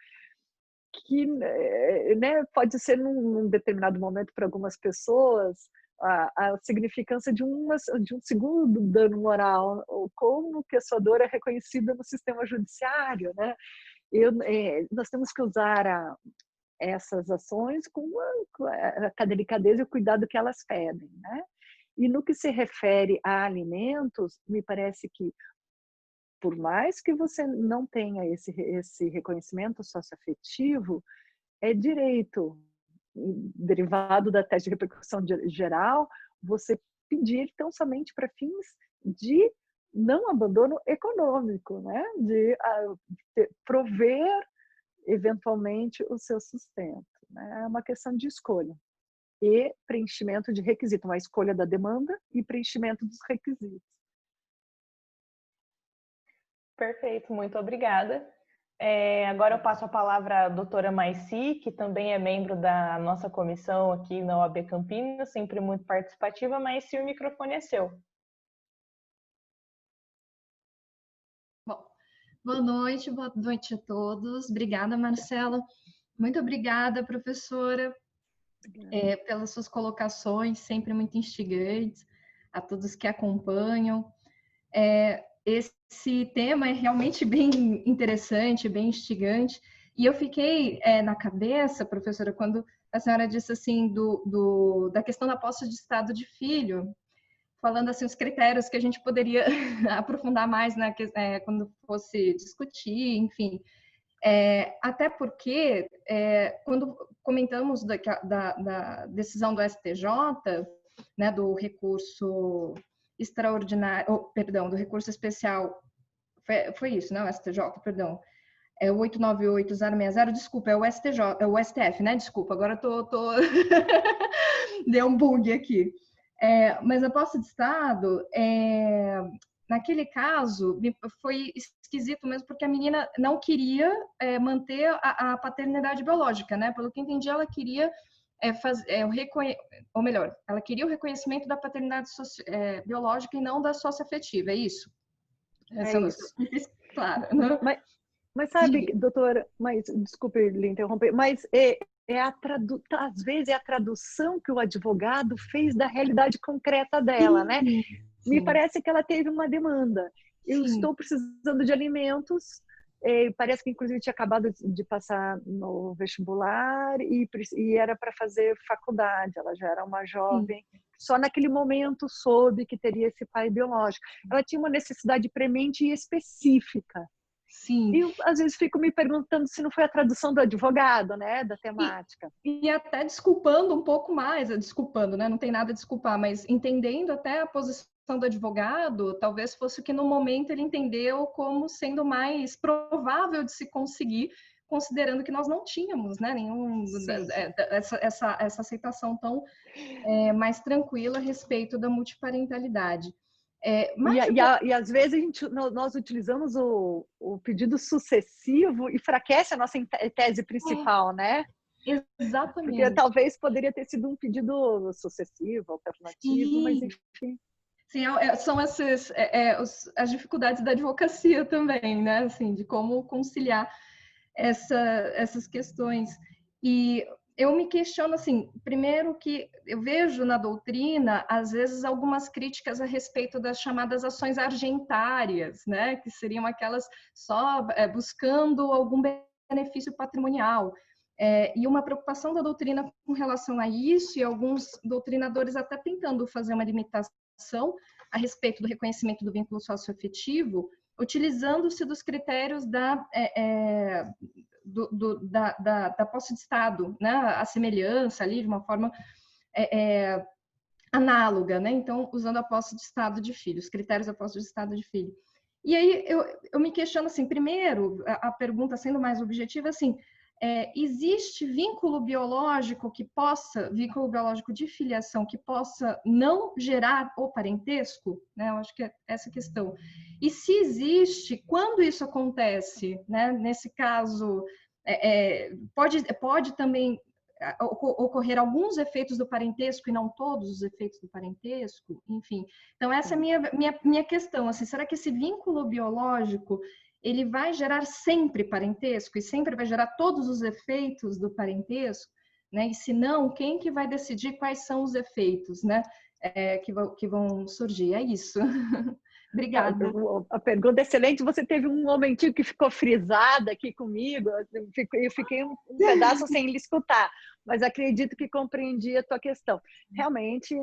que, né, pode ser num determinado momento para algumas pessoas a significância de um segundo dano moral, ou como que a sua dor é reconhecida no sistema judiciário, né? Nós temos que usar essas ações com a delicadeza e o cuidado que elas pedem, né? E no que se refere a alimentos, me parece que, por mais que você não tenha esse reconhecimento socioafetivo, é direito, derivado da tese de repercussão geral, você pedir tão somente para fins de não abandono econômico, né? De prover eventualmente o seu sustento, né? É uma questão de escolha e preenchimento de requisito, uma escolha da demanda e preenchimento dos requisitos. Perfeito, muito obrigada. Agora eu passo a palavra à doutora Maici, que também é membro da nossa comissão aqui na OAB Campinas, sempre muito participativa. Maici, o microfone é seu. Boa noite a todos. Obrigada, Marcela. Muito obrigada, professora, pelas suas colocações, sempre muito instigantes, a todos que acompanham. Esse tema é realmente bem interessante, bem instigante, e eu fiquei na cabeça, professora, quando a senhora disse assim da questão da posse de estado de filho, falando assim os critérios que a gente poderia aprofundar mais, né, quando fosse discutir, enfim. Até porque, quando comentamos da decisão do STJ, né, do recurso extraordinário, do recurso especial, foi isso, não? STJ, perdão. É o 898-060, desculpa, é o STJ, é o STF, né? Desculpa, agora tô... Deu um bug aqui. Mas a posse de Estado, naquele caso, foi esquisito mesmo, porque a menina não queria manter a paternidade biológica, né? Pelo que entendi, ela queria ou melhor, ela queria o reconhecimento da paternidade biológica e não da socioafetiva, é isso? É isso. Claro, né? Mas sabe, doutora, desculpe lhe interromper, mas às vezes é a tradução que o advogado fez da realidade concreta dela, né? Sim. Me parece que ela teve uma demanda. Eu estou precisando de alimentos, parece que inclusive tinha acabado de passar no vestibular e era para fazer faculdade, ela já era uma jovem. Só naquele momento soube que teria esse pai biológico. Ela tinha uma necessidade premente e específica. Sim. E eu, às vezes, fico me perguntando se não foi a tradução do advogado, né, da temática. E até desculpando um pouco mais, desculpando, né, não tem nada a desculpar, mas entendendo até a posição do advogado, talvez fosse o que no momento ele entendeu como sendo mais provável de se conseguir, considerando que nós não tínhamos, né, essa aceitação tão mais tranquila a respeito da multiparentalidade. E às vezes nós utilizamos o pedido sucessivo e enfraquece a nossa tese principal, né? Exatamente. Porque talvez poderia ter sido um pedido sucessivo, alternativo, Sim. Mas enfim. Sim, são as dificuldades da advocacia também, né? Assim, de como conciliar essas questões. E eu me questiono, assim, primeiro que eu vejo na doutrina, às vezes, algumas críticas a respeito das chamadas ações argentárias, né? Que seriam aquelas só buscando algum benefício patrimonial. E uma preocupação da doutrina com relação a isso, e alguns doutrinadores até tentando fazer uma limitação a respeito do reconhecimento do vínculo socioafetivo, utilizando-se dos critérios da posse de Estado, né? A semelhança ali de uma forma análoga, né? Então, usando a posse de Estado de filho, os critérios da posse de Estado de filho. E aí eu me questiono assim, primeiro, a pergunta sendo mais objetiva, assim, existe vínculo biológico de filiação que possa não gerar o parentesco? Né? Eu acho que é essa a questão. E se existe, quando isso acontece, né? Nesse caso, pode também ocorrer alguns efeitos do parentesco e não todos os efeitos do parentesco, enfim. Então, essa é a minha questão, assim, será que esse vínculo biológico ele vai gerar sempre parentesco e sempre vai gerar todos os efeitos do parentesco, né? E se não, quem que vai decidir quais são os efeitos, né? Que vão surgir? É isso. Obrigada. A pergunta é excelente. Você teve um momentinho que ficou frisada aqui comigo. Eu fiquei um pedaço sem lhe escutar, mas acredito que compreendi a tua questão. Realmente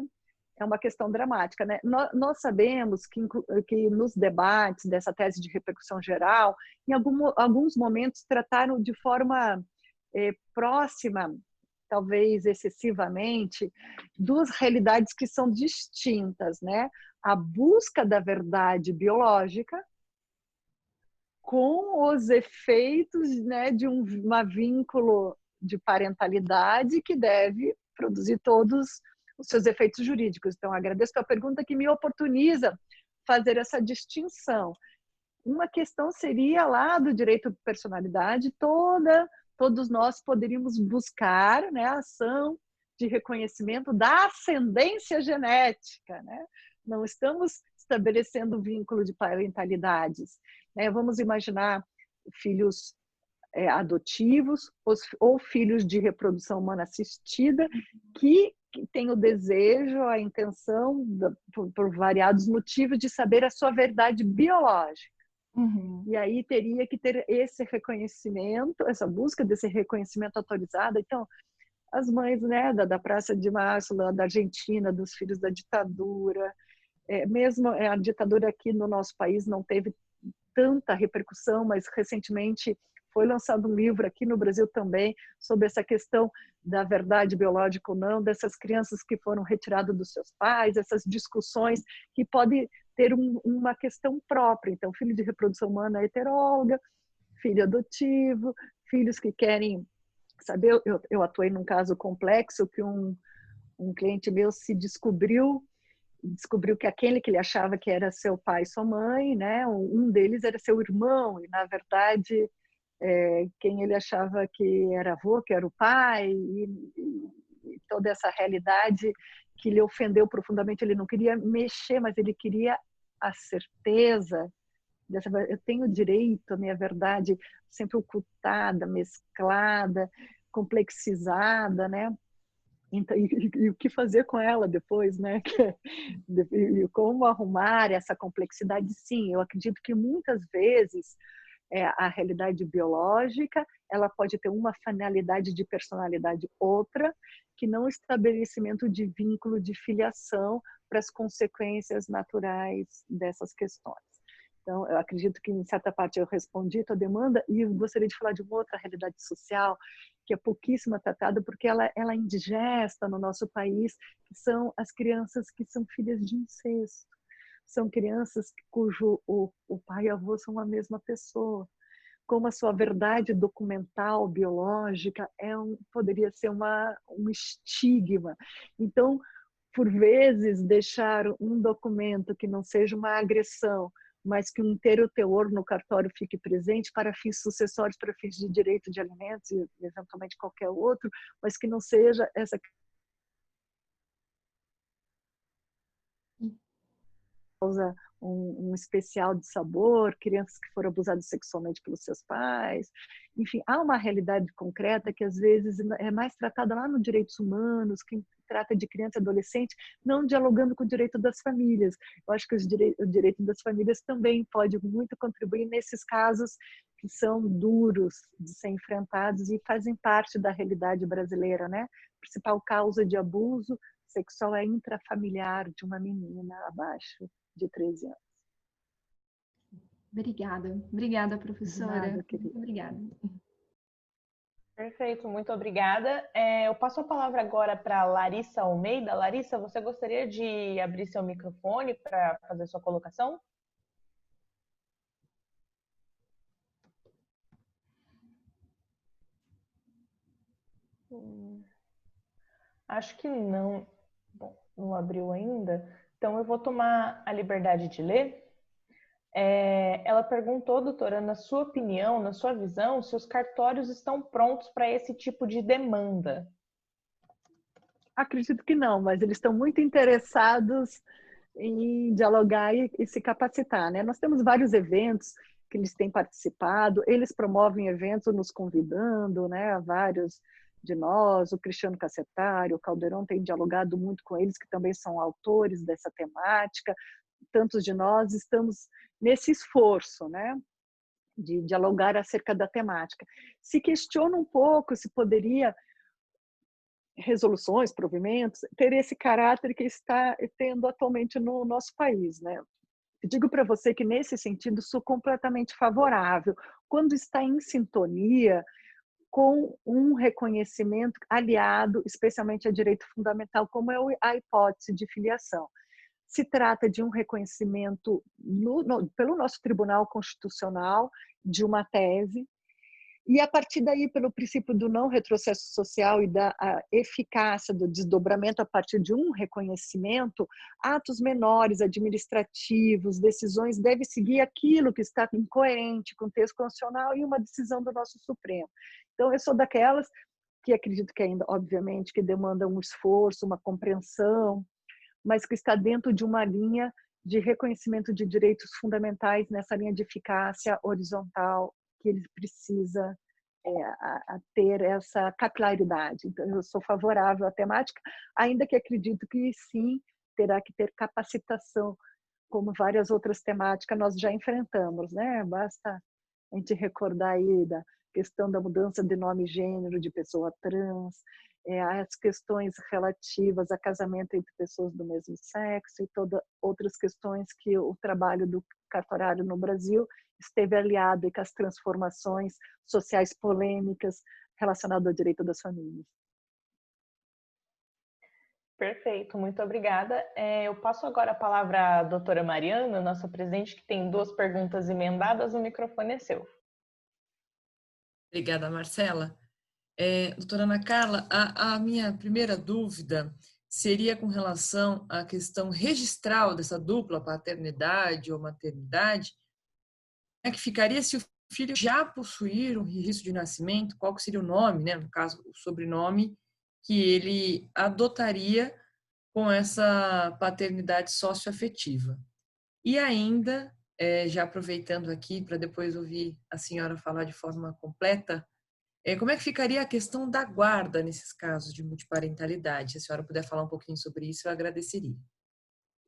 é uma questão dramática, né? Nós sabemos que nos debates dessa tese de repercussão geral, em alguns momentos trataram de forma próxima, talvez excessivamente, duas realidades que são distintas, né? A busca da verdade biológica com os efeitos, né, de um vínculo de parentalidade que deve produzir todos os seus efeitos jurídicos. Então, agradeço a pergunta que me oportuniza fazer essa distinção. Uma questão seria lá do direito de personalidade, todos nós poderíamos buscar, né, a ação de reconhecimento da ascendência genética, né? Não estamos estabelecendo vínculo de parentalidades, né? Vamos imaginar filhos adotivos ou filhos de reprodução humana assistida que têm o desejo, a intenção, por variados motivos, de saber a sua verdade biológica. Uhum. E aí teria que ter esse reconhecimento, essa busca desse reconhecimento autorizado. Então, as mães, né, da Praça de Março, da Argentina, dos filhos da ditadura, mesmo a ditadura aqui no nosso país não teve tanta repercussão, mas recentemente foi lançado um livro aqui no Brasil também sobre essa questão da verdade biológica ou não, dessas crianças que foram retiradas dos seus pais, essas discussões que podem ter uma questão própria. Então, filho de reprodução humana heteróloga, filho adotivo, filhos que querem saber. Eu atuei num caso complexo que um cliente meu se descobriu que aquele que ele achava que era seu pai e sua mãe, né, um deles era seu irmão, e na verdade quem ele achava que era avô, que era o pai, toda essa realidade que lhe ofendeu profundamente. Ele não queria mexer, mas ele queria a certeza dessa, eu tenho direito à minha verdade sempre ocultada, mesclada, complexizada, né? Então, e o que fazer com ela depois, né? E como arrumar essa complexidade? Sim, eu acredito que muitas vezes a realidade biológica ela pode ter uma finalidade de personalidade outra, que não o estabelecimento de vínculo de filiação para as consequências naturais dessas questões. Então, eu acredito que, em certa parte, eu respondi a tua demanda e eu gostaria de falar de uma outra realidade social que é pouquíssimo tratada, porque ela é indigesta no nosso país, que são as crianças que são filhas de incesto. São crianças cujo o pai e avô são a mesma pessoa. Como a sua verdade documental, biológica, poderia ser um estigma. Então, por vezes, deixar um documento que não seja uma agressão, mas que um inteiro teor no cartório fique presente para fins sucessórios, para fins de direito de alimentos e eventualmente qualquer outro, mas que não seja essa causa um especial de sabor, crianças que foram abusadas sexualmente pelos seus pais. Enfim, há uma realidade concreta que às vezes é mais tratada lá nos direitos humanos, quem trata de criança e adolescente, não dialogando com o direito das famílias. Eu acho que o direito das famílias também pode muito contribuir nesses casos que são duros de ser enfrentados e fazem parte da realidade brasileira, né? A principal causa de abuso sexual é intrafamiliar de uma menina abaixo de 13 anos. Obrigada, professora. Nada, muito obrigada. Perfeito, muito obrigada. Eu passo a palavra agora para Larissa Almeida. Larissa, você gostaria de abrir seu microfone para fazer sua colocação? Acho que não. Bom, não abriu ainda. Então, eu vou tomar a liberdade de ler. Ela perguntou, doutora, na sua opinião, na sua visão, se os cartórios estão prontos para esse tipo de demanda. Acredito que não, mas eles estão muito interessados em dialogar e se capacitar, né? Nós temos vários eventos que eles têm participado, eles promovem eventos nos convidando, né? Vários de nós, o Cristiano Cassetari, o Caldeirão tem dialogado muito com eles, que também são autores dessa temática. Tantos de nós estamos nesse esforço, né? De dialogar acerca da temática. Se questiona um pouco se poderia resoluções, provimentos, ter esse caráter que está tendo atualmente no nosso país, né? Eu digo para você que, nesse sentido, sou completamente favorável, quando está em sintonia com um reconhecimento aliado, especialmente a direito fundamental, como é a hipótese de filiação. Se trata de um reconhecimento pelo nosso Tribunal Constitucional de uma tese, e a partir daí, pelo princípio do não retrocesso social e da eficácia do desdobramento a partir de um reconhecimento, atos menores, administrativos, decisões devem seguir aquilo que está incoerente com o texto constitucional e uma decisão do nosso Supremo. Então, eu sou daquelas que acredito que ainda, obviamente, que demanda um esforço, uma compreensão, mas que está dentro de uma linha de reconhecimento de direitos fundamentais nessa linha de eficácia horizontal que ele precisa a ter essa capilaridade. Então, eu sou favorável à temática, ainda que acredito que sim, terá que ter capacitação, como várias outras temáticas nós já enfrentamos, né? Basta a gente recordar aí da questão da mudança de nome e gênero de pessoa trans, as questões relativas a casamento entre pessoas do mesmo sexo e todas outras questões que o trabalho do cartorário no Brasil esteve aliado com as transformações sociais polêmicas relacionadas ao direito das famílias. Perfeito, muito obrigada. Eu passo agora a palavra à doutora Mariana, nossa presidente, que tem 2 perguntas emendadas. O microfone é seu. Obrigada, Marcela. Doutora Ana Carla, a minha primeira dúvida seria com relação à questão registral dessa dupla paternidade ou maternidade. Como é que ficaria se o filho já possuir um registro de nascimento? Qual seria o nome, né? No caso, o sobrenome que ele adotaria com essa paternidade socioafetiva. E ainda, já aproveitando aqui para depois ouvir a senhora falar de forma completa, como é que ficaria a questão da guarda nesses casos de multiparentalidade? Se a senhora puder falar um pouquinho sobre isso, eu agradeceria.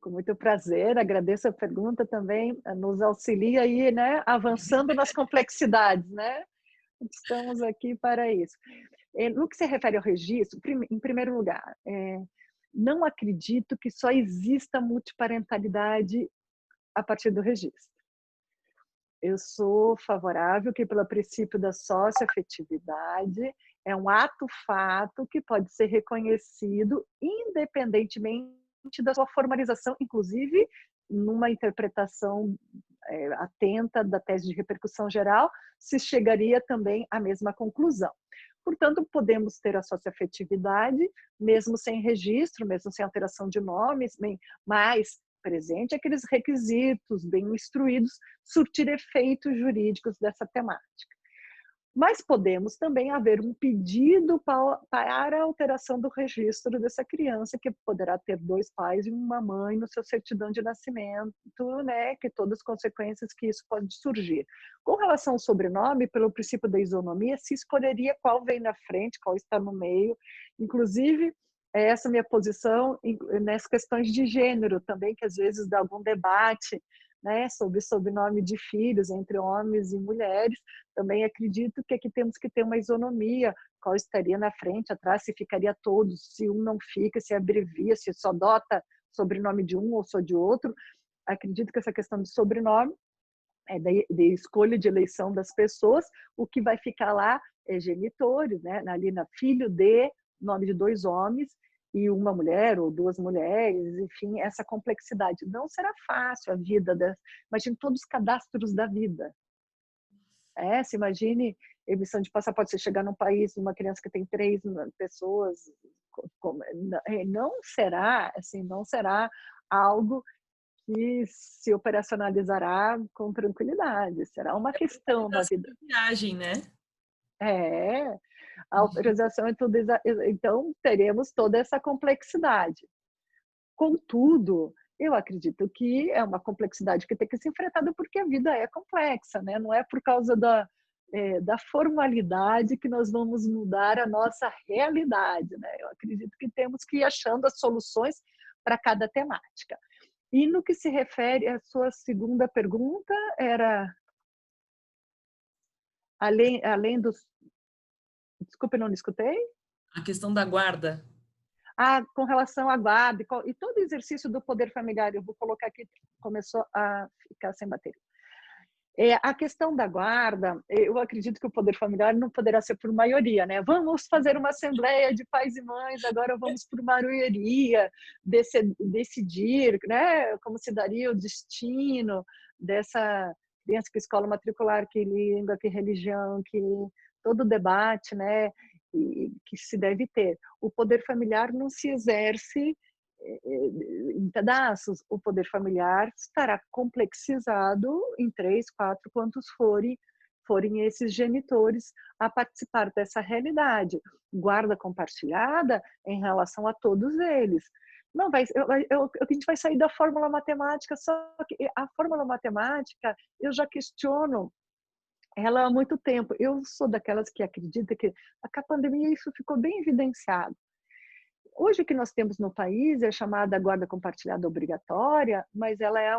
Com muito prazer, agradeço a pergunta também, nos auxilia aí, né, avançando nas complexidades, né? Estamos aqui para isso. No que se refere ao registro, em primeiro lugar, não acredito que só exista multiparentalidade a partir do registro. Eu sou favorável que, pelo princípio da socioafetividade, é um ato-fato que pode ser reconhecido independentemente da sua formalização, inclusive numa interpretação atenta da tese de repercussão geral, se chegaria também à mesma conclusão. Portanto, podemos ter a socioafetividade, mesmo sem registro, mesmo sem alteração de nomes, mas presente aqueles requisitos bem instruídos, surtir efeitos jurídicos dessa temática. Mas podemos também haver um pedido para a alteração do registro dessa criança, que poderá ter 2 pais e uma mãe no seu certidão de nascimento, né, que todas as consequências que isso pode surgir. Com relação ao sobrenome, pelo princípio da isonomia, se escolheria qual vem na frente, qual está no meio. Inclusive, essa minha posição nessas questões de gênero também, que às vezes dá algum debate, né, sobre sobrenome de filhos entre homens e mulheres. Também acredito que aqui temos que ter uma isonomia, qual estaria na frente, atrás, se ficaria todos, se um não fica, se abrevia, se só adota sobrenome de um ou só de outro. Acredito que essa questão de sobrenome é de escolha de eleição das pessoas, o que vai ficar lá é genitores, né, ali na filho de, nome de 2 homens, e uma mulher ou 2 mulheres, enfim, essa complexidade. Não será fácil a vida, imagine todos os cadastros da vida. Se imagine emissão de passaporte, você chegar num país, uma criança que tem 3 pessoas, não será, assim, não será algo que se operacionalizará com tranquilidade, será uma questão na vida. Viagem, né? A autorização é tudo, então teremos toda essa complexidade. Contudo, eu acredito que é uma complexidade que tem que ser enfrentada porque a vida é complexa, né? Não é por causa da formalidade que nós vamos mudar a nossa realidade, né? Eu acredito que temos que ir achando as soluções para cada temática. E no que se refere à sua segunda pergunta, era além dos... Desculpe, não escutei. A questão da guarda. Com relação à guarda e todo exercício do poder familiar, eu vou colocar aqui, começou a ficar sem bateria. A questão da guarda, eu acredito que o poder familiar não poderá ser por maioria, né? Vamos fazer uma assembleia de pais e mães, agora vamos por maioria decidir, né? Como se daria o destino dessa criança, que escola matricular, que língua, que religião, que todo o debate, né? E que se deve ter. O poder familiar não se exerce em pedaços. O poder familiar estará complexizado em 3, 4, quantos forem esses genitores a participar dessa realidade. Guarda compartilhada em relação a todos eles. Não vai, a gente vai sair da fórmula matemática, só que a fórmula matemática eu já questiono ela há muito tempo. Eu sou daquelas que acredita que a pandemia isso ficou bem evidenciado. Hoje o que nós temos no país é chamada guarda compartilhada obrigatória, mas ela é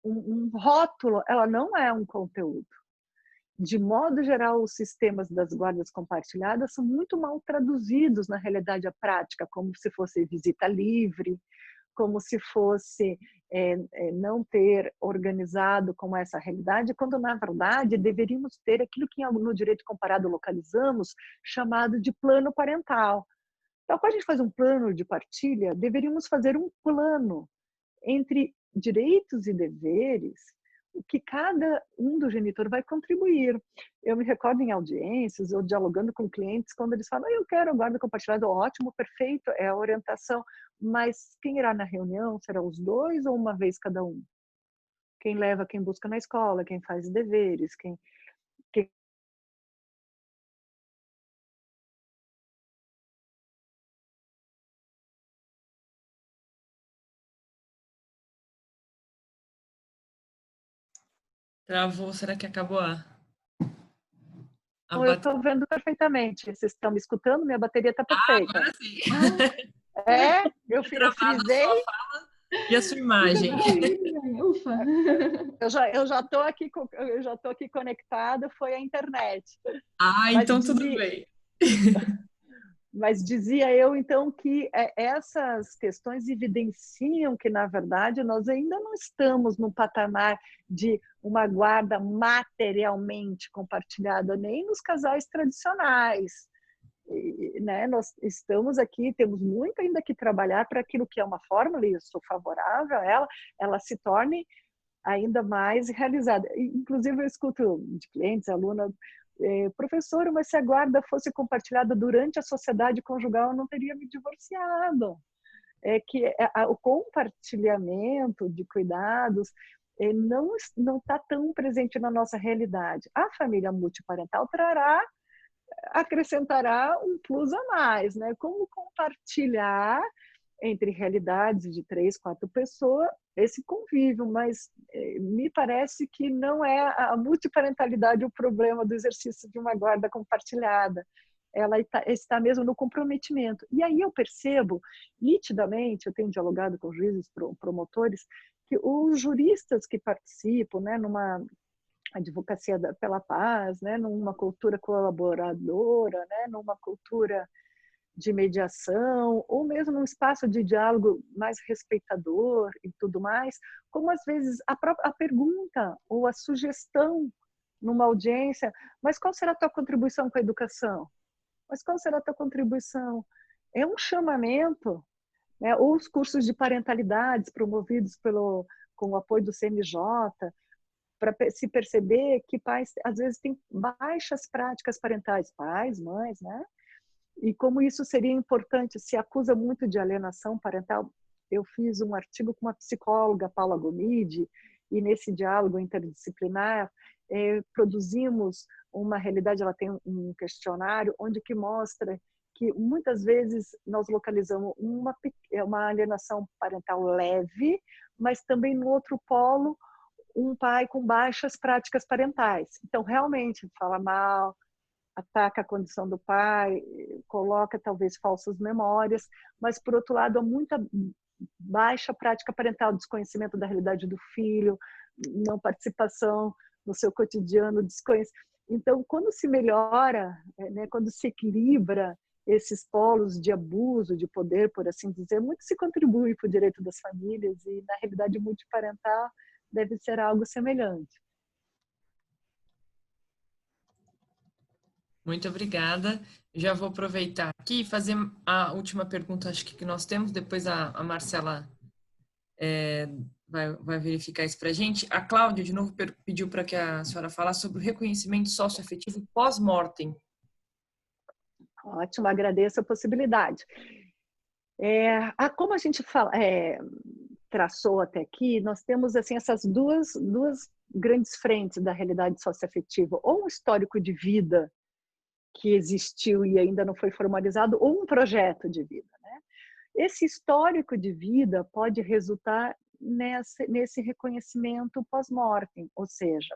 um rótulo, ela não é um conteúdo. De modo geral, os sistemas das guardas compartilhadas são muito mal traduzidos na realidade prática, como se fosse visita livre, como se fosse não ter organizado com essa realidade, quando na verdade deveríamos ter aquilo que no direito comparado localizamos, chamado de plano parental. Então, quando a gente faz um plano de partilha, deveríamos fazer um plano entre direitos e deveres, o que cada um do genitor vai contribuir. Eu me recordo em audiências, ou dialogando com clientes, quando eles falam, eu quero a guarda compartilhada, ótimo, perfeito, é a orientação, mas quem irá na reunião? Serão os 2 ou uma vez cada um? Quem leva, quem busca na escola, quem faz deveres, quem Travou, será que acabou a Eu estou vendo perfeitamente. Vocês estão me escutando? Minha bateria está perfeita. Agora sim. Eu frisei. E a sua imagem? Ufa! Eu já estou aqui conectada, foi a internet. Então tudo bem. Mas dizia eu, então, que essas questões evidenciam que, na verdade, nós ainda não estamos no patamar de uma guarda materialmente compartilhada, nem nos casais tradicionais. Né? Nós estamos aqui, temos muito ainda que trabalhar para aquilo que é uma fórmula, e eu sou favorável a ela se torne ainda mais realizada. Inclusive, eu escuto de clientes, alunas, professora, mas se a guarda fosse compartilhada durante a sociedade conjugal, eu não teria me divorciado. É que o compartilhamento de cuidados não está tão presente na nossa realidade. A família multiparental acrescentará um plus a mais, né? Como compartilhar entre realidades de 3, 4 pessoas esse convívio, mas me parece que não é a multiparentalidade o problema do exercício de uma guarda compartilhada. Ela está mesmo no comprometimento. E aí eu percebo nitidamente, eu tenho dialogado com juízes, promotores, que os juristas que participam, né, numa advocacia pela paz, né, numa cultura colaboradora, né, numa cultura de mediação, ou mesmo num espaço de diálogo mais respeitador e tudo mais, como às vezes a pergunta ou a sugestão numa audiência, mas qual será a tua contribuição com a educação? Mas qual será a tua contribuição? É um chamamento, né? Ou os cursos de parentalidades promovidos com o apoio do CNJ, para se perceber que pais, às vezes, têm baixas práticas parentais, pais, mães, né? E como isso seria importante, se acusa muito de alienação parental. Eu fiz um artigo com uma psicóloga, Paula Gomide, e nesse diálogo interdisciplinar, produzimos uma realidade, ela tem um questionário, onde que mostra que muitas vezes nós localizamos uma alienação parental leve, mas também no outro polo, um pai com baixas práticas parentais. Então, realmente, fala mal, ataca a condição do pai, coloca talvez falsas memórias, mas por outro lado há muita baixa prática parental, desconhecimento da realidade do filho, não participação no seu cotidiano, Então, quando se melhora, né, quando se equilibra esses polos de abuso de poder, por assim dizer, muito se contribui para o direito das famílias e na realidade multiparental deve ser algo semelhante. Muito obrigada. Já vou aproveitar aqui e fazer a última pergunta, acho que nós temos, depois a Marcela vai verificar isso para a gente. A Cláudia, de novo, pediu para que a senhora falasse sobre o reconhecimento socioafetivo pós-mortem. Ótimo, agradeço a possibilidade. Como a gente traçou até aqui, nós temos assim, essas duas grandes frentes da realidade socioafetiva, ou um histórico de vida que existiu e ainda não foi formalizado, ou um projeto de vida, né? Esse histórico de vida pode resultar nesse reconhecimento pós-mortem, ou seja,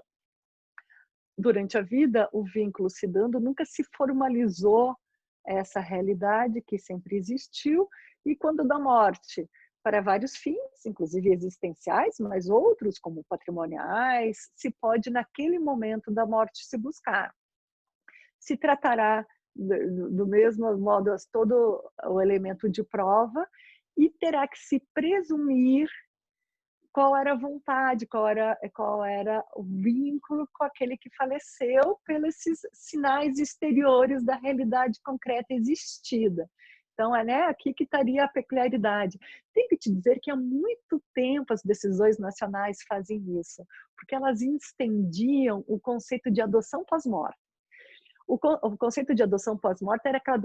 durante a vida, o vínculo se dando, nunca se formalizou essa realidade que sempre existiu, e quando da morte, para vários fins, inclusive existenciais, mas outros, como patrimoniais, se pode, naquele momento da morte, se buscar. Se tratará do mesmo modo todo o elemento de prova e terá que se presumir qual era a vontade, qual era o vínculo com aquele que faleceu pelos sinais exteriores da realidade concreta existida. Então, aqui que estaria a peculiaridade. Tenho que te dizer que há muito tempo as decisões nacionais fazem isso, porque elas estendiam o conceito de adoção pós-morte. O conceito de adoção pós-morte era aquela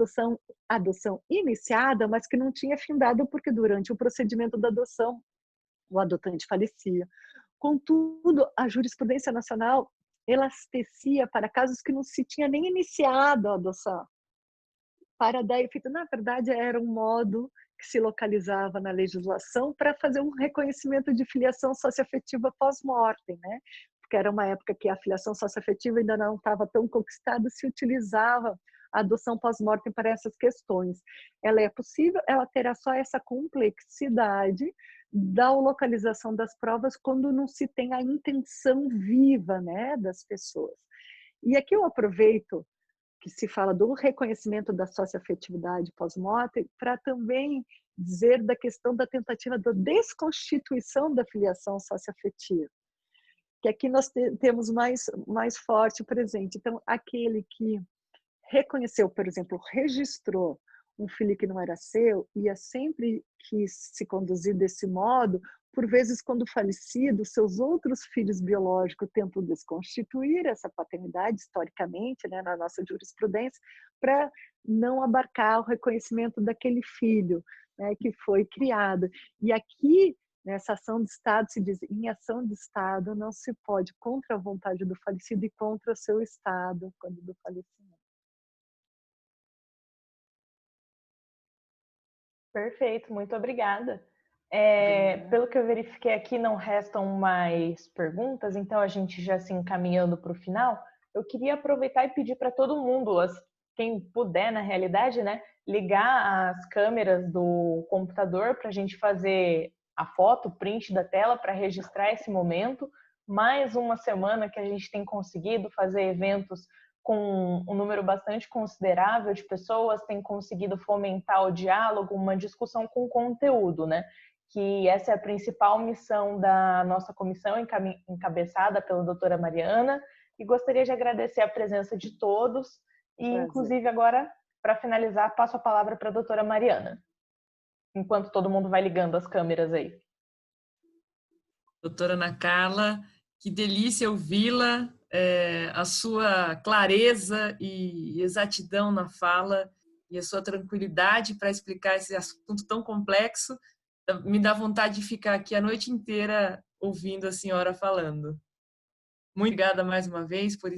adoção iniciada, mas que não tinha findado, porque durante o procedimento da adoção, o adotante falecia. Contudo, a jurisprudência nacional elastecia para casos que não se tinha nem iniciado a adoção. Para dar efeito, na verdade, era um modo que se localizava na legislação para fazer um reconhecimento de filiação socioafetiva pós-mortem, né? porque era uma época que a filiação socioafetiva ainda não estava tão conquistada, se utilizava a adoção pós-mortem para essas questões. Ela é possível, ela terá só essa complexidade da localização das provas quando não se tem a intenção viva, né, das pessoas. E aqui eu aproveito que se fala do reconhecimento da socioafetividade pós-mortem para também dizer da questão da tentativa da desconstituição da filiação socioafetiva, que aqui nós temos mais forte presente. Então, aquele que reconheceu, por exemplo, registrou um filho que não era seu, ia sempre quis se conduzir desse modo, por vezes, quando falecido, seus outros filhos biológicos tentam desconstituir essa paternidade, historicamente, né, na nossa jurisprudência, para não abarcar o reconhecimento daquele filho, né, que foi criado. E aqui, nessa ação de Estado, se diz, em ação de Estado não se pode contra a vontade do falecido e contra o seu Estado, quando do falecimento. Perfeito, muito obrigada. Pelo que eu verifiquei aqui, não restam mais perguntas, então a gente já se encaminhando para o final, eu queria aproveitar e pedir para todo mundo, quem puder, na realidade, né, ligar as câmeras do computador para a gente fazer a foto, print da tela para registrar esse momento. Mais uma semana que a gente tem conseguido fazer eventos com um número bastante considerável de pessoas, tem conseguido fomentar o diálogo, uma discussão com conteúdo, né? Que essa é a principal missão da nossa comissão, encabeçada pela doutora Mariana, e gostaria de agradecer a presença de todos, e inclusive agora, para finalizar, passo a palavra para a doutora Mariana, enquanto todo mundo vai ligando as câmeras aí. Doutora Ana Carla, que delícia ouvi-la, a sua clareza e exatidão na fala e a sua tranquilidade para explicar esse assunto tão complexo, me dá vontade de ficar aqui a noite inteira ouvindo a senhora falando. Muito obrigada mais uma vez por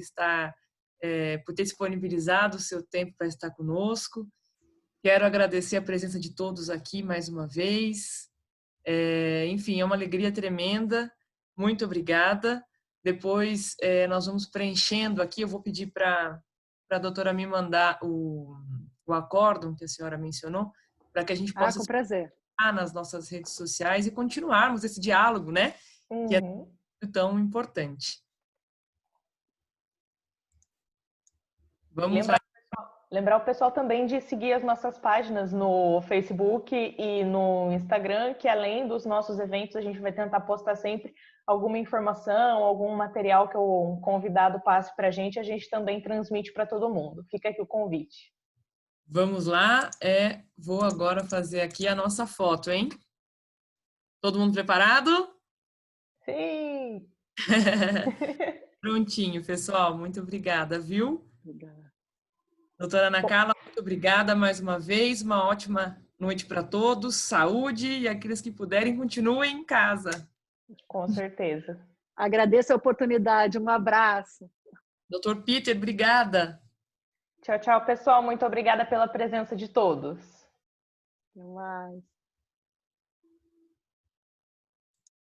por ter disponibilizado o seu tempo para estar conosco. Quero agradecer a presença de todos aqui mais uma vez. Enfim, é uma alegria tremenda. Muito obrigada. Depois nós vamos preenchendo aqui. Eu vou pedir para a doutora me mandar o acórdão que a senhora mencionou, para que a gente possa com prazer. Nas nossas redes sociais e continuarmos esse diálogo, né? Que é tão importante. Vamos lá. Lembrar o pessoal também de seguir as nossas páginas no Facebook e no Instagram, que além dos nossos eventos, a gente vai tentar postar sempre alguma informação, algum material que o convidado passe para a gente também transmite para todo mundo. Fica aqui o convite. Vamos lá, vou agora fazer aqui a nossa foto, hein? Todo mundo preparado? Sim! Prontinho, pessoal. Muito obrigada, viu? Obrigada. Doutora Ana Carla, muito obrigada mais uma vez. Uma ótima noite para todos. Saúde e aqueles que puderem, continuem em casa. Com certeza. Agradeço a oportunidade. Um abraço. Doutor Peter, obrigada. Tchau, tchau, pessoal. Muito obrigada pela presença de todos. Até mais.